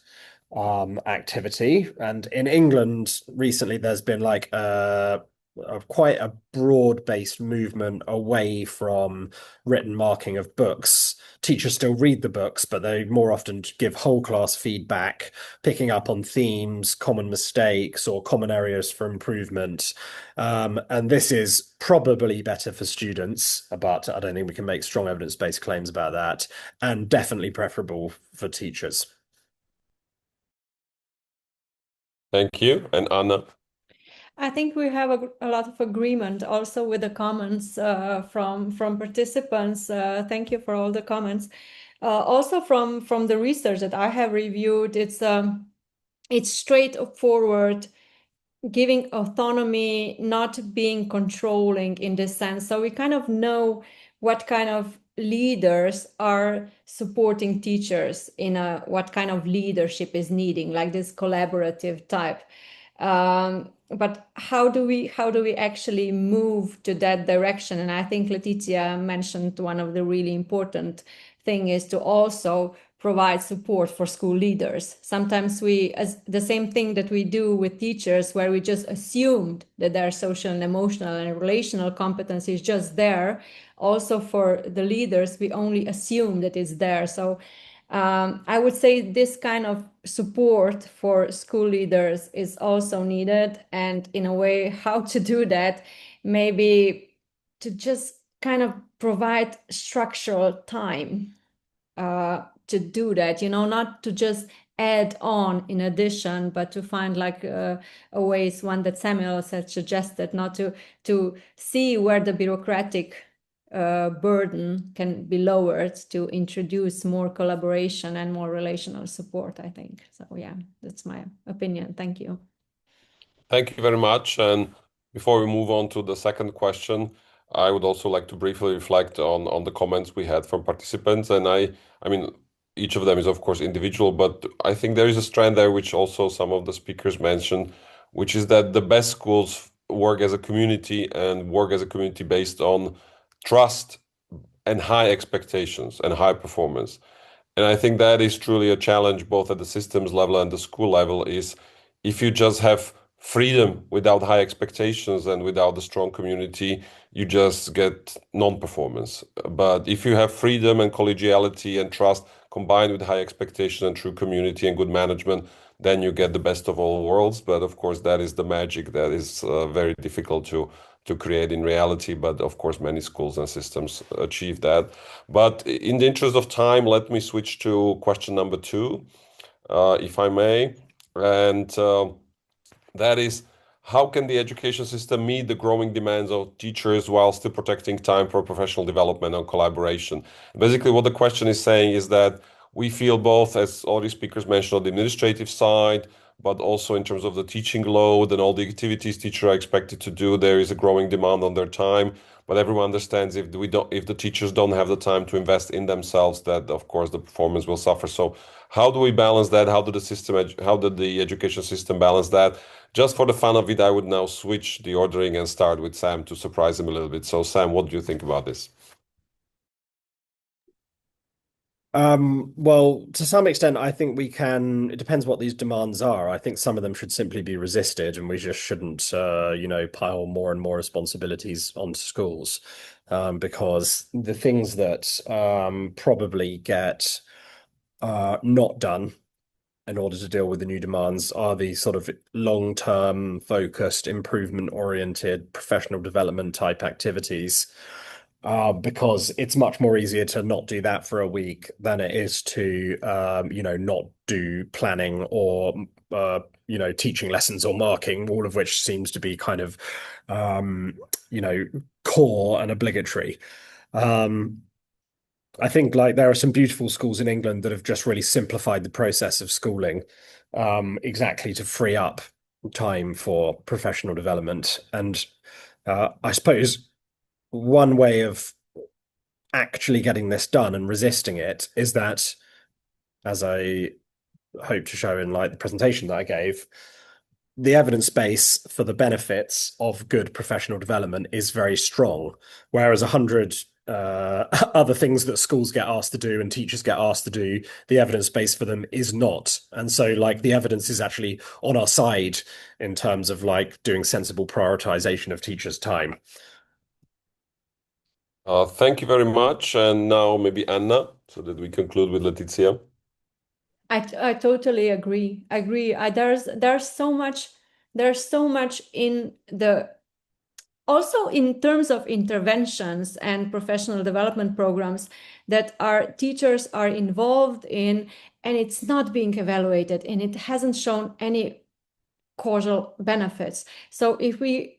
activity. And in England recently, there's been like quite a broad-based movement away from written marking of books. Teachers still read the books, but they more often give whole class feedback, picking up on themes, common mistakes, or common areas for improvement. And this is probably better for students, but I don't think we can make strong evidence-based claims about that, and definitely preferable for teachers. Thank you. And Anna? I think we have a lot of agreement also with the comments from participants. Thank you for all the comments. Also from the research that I have reviewed, it's straightforward, giving autonomy, not being controlling in this sense. So we kind of know what kind of leaders are supporting teachers in what kind of leadership is needing, like this collaborative type. But how do we actually move to that direction? And I think Letizia mentioned one of the really important thing is to also provide support for school leaders. Sometimes as the same thing that we do with teachers, where we just assumed that their social and emotional and relational competence is just there. Also for the leaders, we only assume that it's there. So I would say this kind of support for school leaders is also needed. And in a way, how to do that, maybe to just kind of provide structural time to do that, not to just add on in addition, but to find like a ways, one that Samuel had suggested, not to see where the bureaucratic burden can be lowered to introduce more collaboration and more relational support, I think. So yeah, that's my opinion. Thank you. Thank you very much. And before we move on to the second question, I would also like to briefly reflect on the comments we had from participants. And I mean, each of them is of course individual, but I think there is a strand there which also some of the speakers mentioned, which is that the best schools work as a community and work as a community based on trust and high expectations and high performance. And I think that is truly a challenge both at the systems level and the school level is if you just have freedom without high expectations and without a strong community, you just get non-performance. But if you have freedom and collegiality and trust combined with high expectation and true community and good management, then you get the best of all worlds. But of course, that is the magic that is very difficult to create in reality. But of course, many schools and systems achieve that. But in the interest of time, let me switch to question number 2, if I may. And that is, how can the education system meet the growing demands of teachers while still protecting time for professional development and collaboration? Basically, what the question is saying is that we feel both, as all the speakers mentioned, on the administrative side, but also in terms of the teaching load and all the activities teachers are expected to do, there is a growing demand on their time. But everyone understands if the teachers don't have the time to invest in themselves, that of course the performance will suffer. So how do we balance that? How did the education system balance that? Just for the fun of it, I would now switch the ordering and start with Sam to surprise him a little bit. So Sam, what do you think about this? Well, to some extent, I think it depends what these demands are. I think some of them should simply be resisted, and we just shouldn't, pile more and more responsibilities onto schools, because the things that probably get not done in order to deal with the new demands are the sort of long-term focused, improvement-oriented, professional development type activities. Because it's much more easier to not do that for a week than it is to, not do planning or, teaching lessons or marking, all of which seems to be kind of, core and obligatory. I think like there are some beautiful schools in England that have just really simplified the process of schooling, exactly to free up time for professional development. And I suppose one way of actually getting this done and resisting it is that, as I hope to show in like the presentation that I gave, the evidence base for the benefits of good professional development is very strong, whereas 100 other things that schools get asked to do and teachers get asked to do, the evidence base for them is not. And so like the evidence is actually on our side in terms of like doing sensible prioritization of teachers' time. Thank you very much. And now maybe Anna, so that we conclude with Letizia. I totally agree. There's so much in the, also in terms of interventions and professional development programs that our teachers are involved in, and it's not being evaluated and it hasn't shown any causal benefits. So if we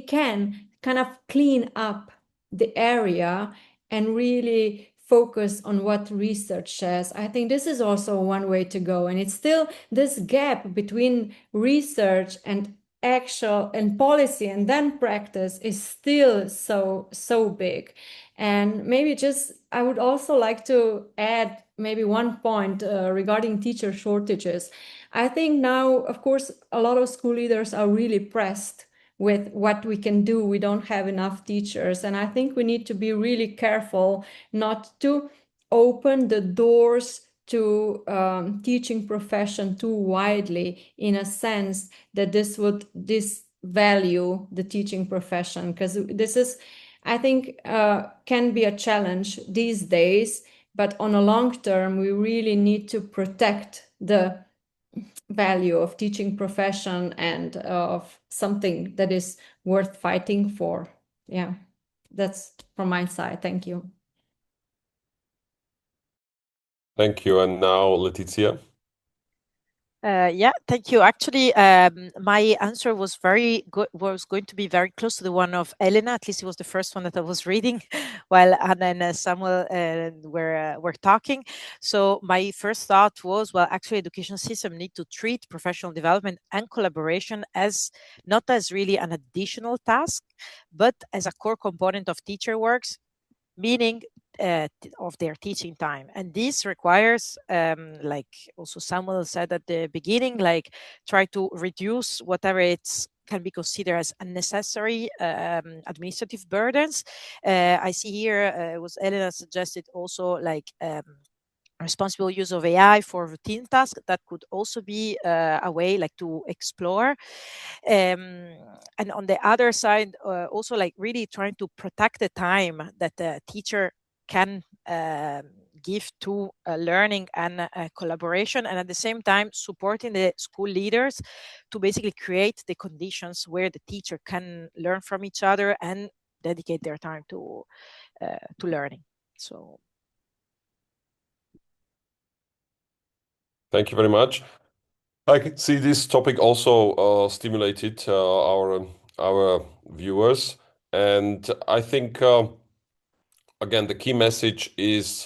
can kind of clean up the area and really focus on what research says, I think this is also one way to go. And it's still this gap between research and actual and policy and then practice is still so big. And maybe just I would also like to add maybe one point regarding teacher shortages. I think now, of course, a lot of school leaders are really pressed with what we can do. We don't have enough teachers. And I think we need to be really careful not to open the doors to teaching profession too widely, in a sense that this value the teaching profession, because this is, I think, can be a challenge these days. But on a long term, we really need to protect the value of teaching profession and of something that is worth fighting for. Yeah, that's from my side. Thank you. Thank you. And now Letizia. Yeah, thank you. Actually, my answer was going to be very close to the one of Elena. At least it was the first one that I was reading while Anna and Samuel were talking. So my first thought was, well, actually, education system need to treat professional development and collaboration as not as really an additional task, but as a core component of teacher works, meaning of their teaching time. And this requires, like also Samuel said at the beginning, like try to reduce whatever it's can be considered as unnecessary administrative burdens. I see here was Elena suggested also like responsible use of AI for routine tasks. That could also be a way like to explore. And on the other side, also like really trying to protect the time that the teacher can give to learning and collaboration, and at the same time supporting the school leaders to basically create the conditions where the teacher can learn from each other and dedicate their time to learning. So thank you very much. I can see this topic also stimulated our viewers, and I think again the key message is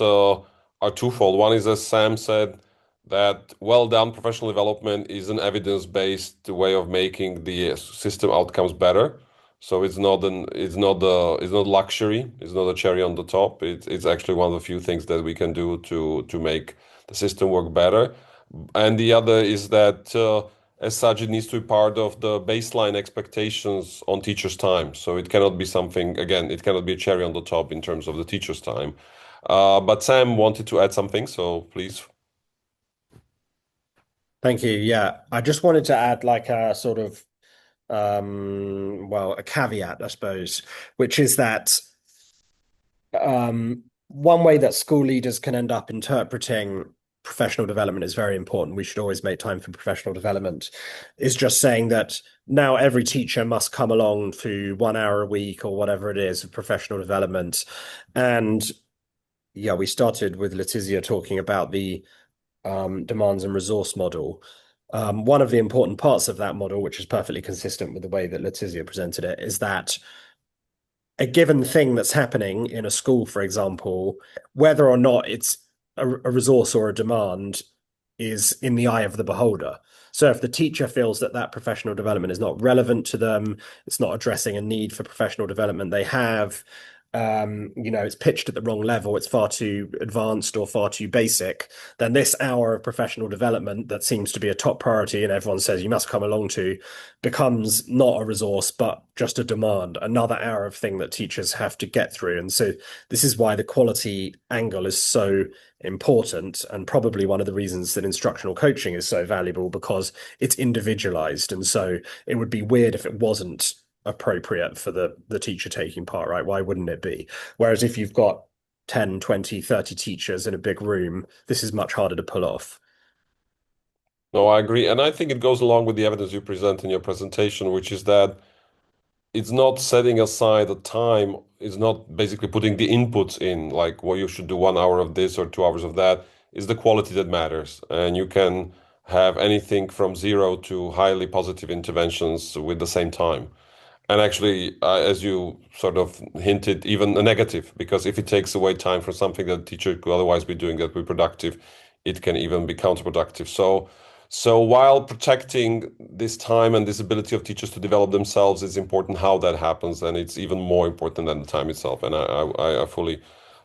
are twofold. One is, as Sam said, that well done professional development is an evidence-based way of making the system outcomes better. So it's not luxury. It's not a cherry on the top. It's actually one of the few things that we can do to make the system work better. And the other is that as such, it needs to be part of the baseline expectations on teachers' time. So it cannot be something, again, it cannot be a cherry on the top in terms of the teacher's time. But Sam wanted to add something, so please. Thank you. Yeah, I just wanted to add like a sort of well, a caveat, I suppose, which is that one way that school leaders can end up interpreting professional development is very important. We should always make time for professional development, is just saying that now every teacher must come along to 1 hour a week or whatever it is of professional development. And yeah, we started with Letizia talking about the demands and resource model. One of the important parts of that model, which is perfectly consistent with the way that Letizia presented it, is that a given thing that's happening in a school, for example, whether or not it's a resource or a demand, is in the eye of the beholder. So if the teacher feels that that professional development is not relevant to them, it's not addressing a need for professional development they have, it's pitched at the wrong level, it's far too advanced or far too basic, then this hour of professional development that seems to be a top priority and everyone says you must come along to becomes not a resource, but just a demand, another hour of thing that teachers have to get through. And so this is why the quality angle is so important, and probably one of the reasons that instructional coaching is so valuable, because it's individualized. And so it would be weird if it wasn't appropriate for the teacher taking part, right? Why wouldn't it be? Whereas if you've got 10, 20, 30 teachers in a big room, this is much harder to pull off. No, I agree. And I think it goes along with the evidence you present in your presentation, which is that it's not setting aside the time, it's not basically putting the inputs in, like, well, you should do 1 hour of this or 2 hours of that. It's the quality that matters. And you can have anything from 0 to highly positive interventions with the same time. And actually, as you sort of hinted, even a negative, because if it takes away time from something that the teacher could otherwise be doing that would be productive, it can even be counterproductive. So while protecting this time and this ability of teachers to develop themselves, it's important how that happens, and it's even more important than the time itself. And I fully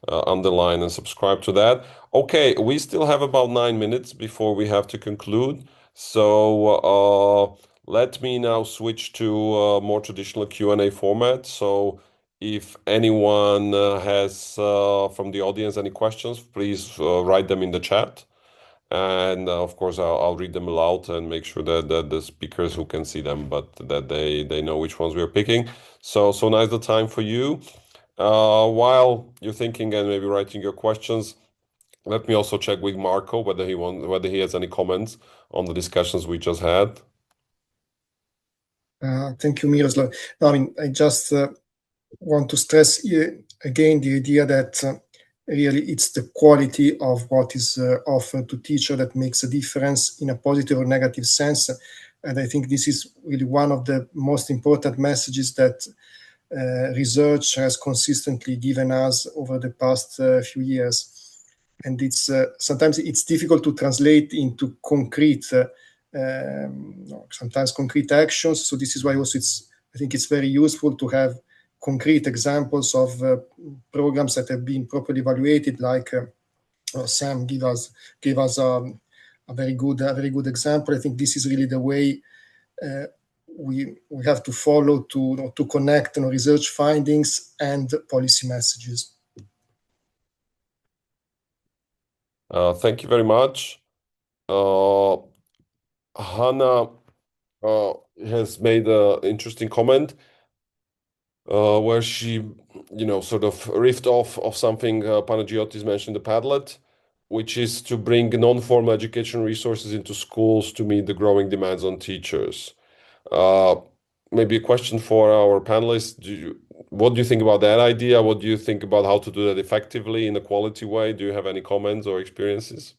underline and subscribe to that. Okay, we still have about 9 minutes before we have to conclude. So let me now switch to a more traditional Q&A format. So if anyone has from the audience any questions, please write them in the chat. And of course, I'll read them aloud and make sure that the speakers who can see them, but that they know which ones we are picking. So now's the time for you. While you're thinking and maybe writing your questions, let me also check with Marco whether he has any comments on the discussions we just had. Thank you, Miroslav. No, I mean, I just want to stress again the idea that really it's the quality of what is offered to teacher that makes a difference in a positive or negative sense. And I think this is really one of the most important messages that research has consistently given us over the past few years. And it's sometimes it's difficult to translate into concrete, sometimes concrete actions. So this is why also I think it's very useful to have concrete examples of programs that have been properly evaluated, like Sam gave us a very good example. I think this is really the way we have to follow to connect research findings and policy messages. Thank you very much. Hannah has made an interesting comment where she, sort of riffed off of something Panagiotis mentioned, the Padlet, which is to bring non-formal education resources into schools to meet the growing demands on teachers. Maybe a question for our panelists. What do you think about that idea? What do you think about how to do that effectively in a quality way? Do you have any comments or experiences?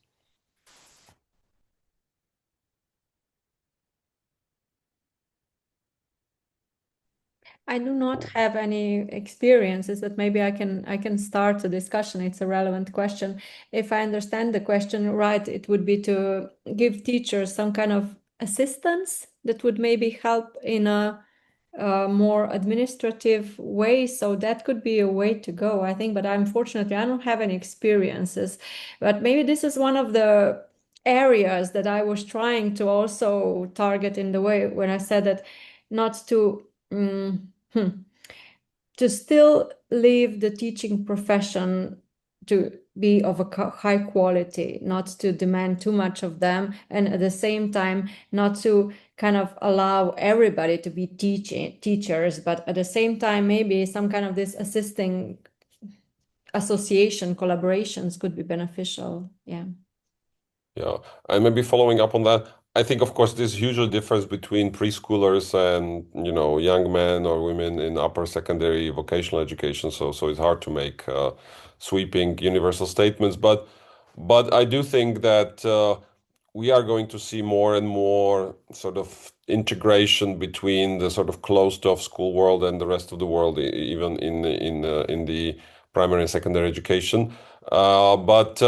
I do not have any experiences, but maybe I can start a discussion. It's a relevant question. If I understand the question right, it would be to give teachers some kind of assistance that would maybe help in a more administrative way. So that could be a way to go, I think. But unfortunately, I don't have any experiences. But maybe this is one of the areas that I was trying to also target in the way when I said that not to to still leave the teaching profession to be of a high quality, not to demand too much of them, and at the same time not to kind of allow everybody to be teachers, but at the same time maybe some kind of this assisting association collaborations could be beneficial. Yeah. Yeah, and maybe following up on that, I think, of course, there's huge difference between preschoolers and, young men or women in upper secondary vocational education. So it's hard to make sweeping universal statements. But I do think that we are going to see more and more sort of integration between the sort of closed-off school world and the rest of the world, even in the primary and secondary education. But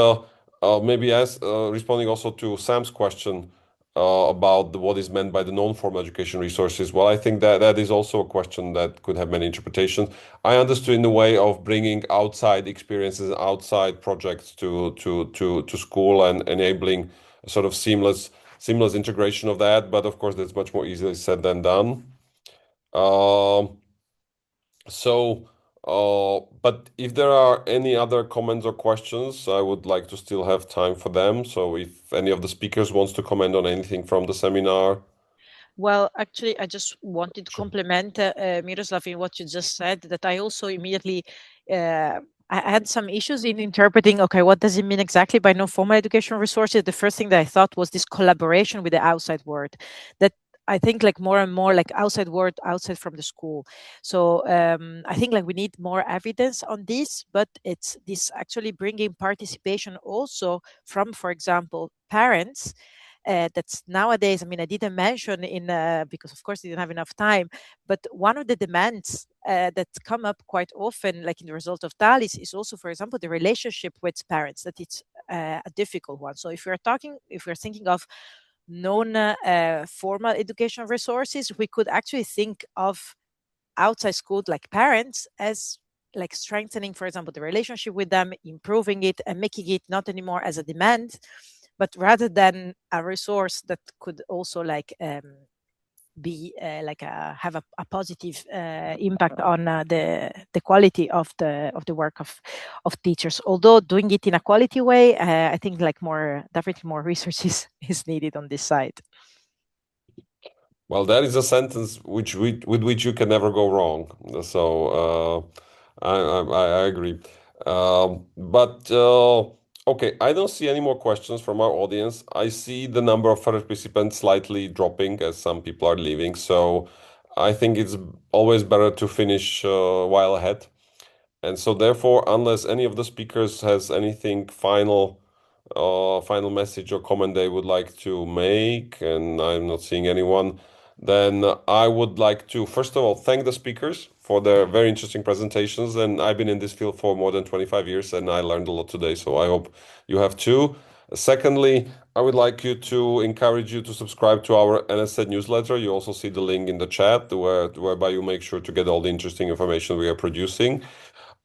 maybe as responding also to Sam's question about what is meant by the non-formal education resources. Well, I think that is also a question that could have many interpretations. I understood in the way of bringing outside experiences, outside projects to school and enabling a sort of seamless integration of that. But of course, that's much more easily said than done. But if there are any other comments or questions, I would like to still have time for them. So if any of the speakers wants to comment on anything from the seminar. Well, actually, I just wanted to Sure. compliment Miroslav in what you just said, that I also immediately I had some issues in interpreting, okay, what does it mean exactly by non-formal education resources? The first thing that I thought was this collaboration with the outside world, that I think like more and more like outside world, outside from the school. So I think like we need more evidence on this, but it's this actually bringing participation also from, for example, parents. That's nowadays, I mean, I didn't mention in because of course I didn't have enough time, but one of the demands that come up quite often, like in the result of TALIS, is also, for example, the relationship with parents, that it's a difficult one. So if we're thinking of non-formal education resources, we could actually think of outside school like parents as like strengthening, for example, the relationship with them, improving it and making it not anymore as a demand, but rather than a resource that could also like be like have a positive impact on the quality of the work of teachers. Although doing it in a quality way, I think like definitely more research is needed on this side. Well, that is a sentence with which you can never go wrong. So I agree. But okay, I don't see any more questions from our audience. I see the number of participants slightly dropping as some people are leaving. So I think it's always better to finish while ahead. And so therefore, unless any of the speakers has anything final message or comment they would like to make, and I'm not seeing anyone, then I would like to, first of all, thank the speakers for their very interesting presentations. And I've been in this field for more than 25 years, and I learned a lot today, so I hope you have too. Secondly, I would like you to encourage you to subscribe to our NSZ newsletter. You also see the link in the chat whereby you make sure to get all the interesting information we are producing.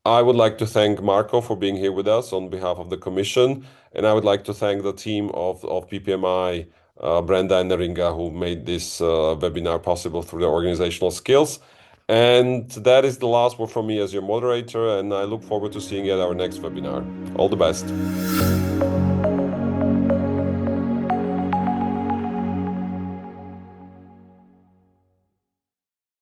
I would like to thank Marco for being here with us on behalf of the Commission, and I would like to thank the team of PPMI Brenda and Neringa, who made this webinar possible through their organizational skills. And that is the last word from me as your moderator, and I look forward to seeing you at our next webinar. All the best.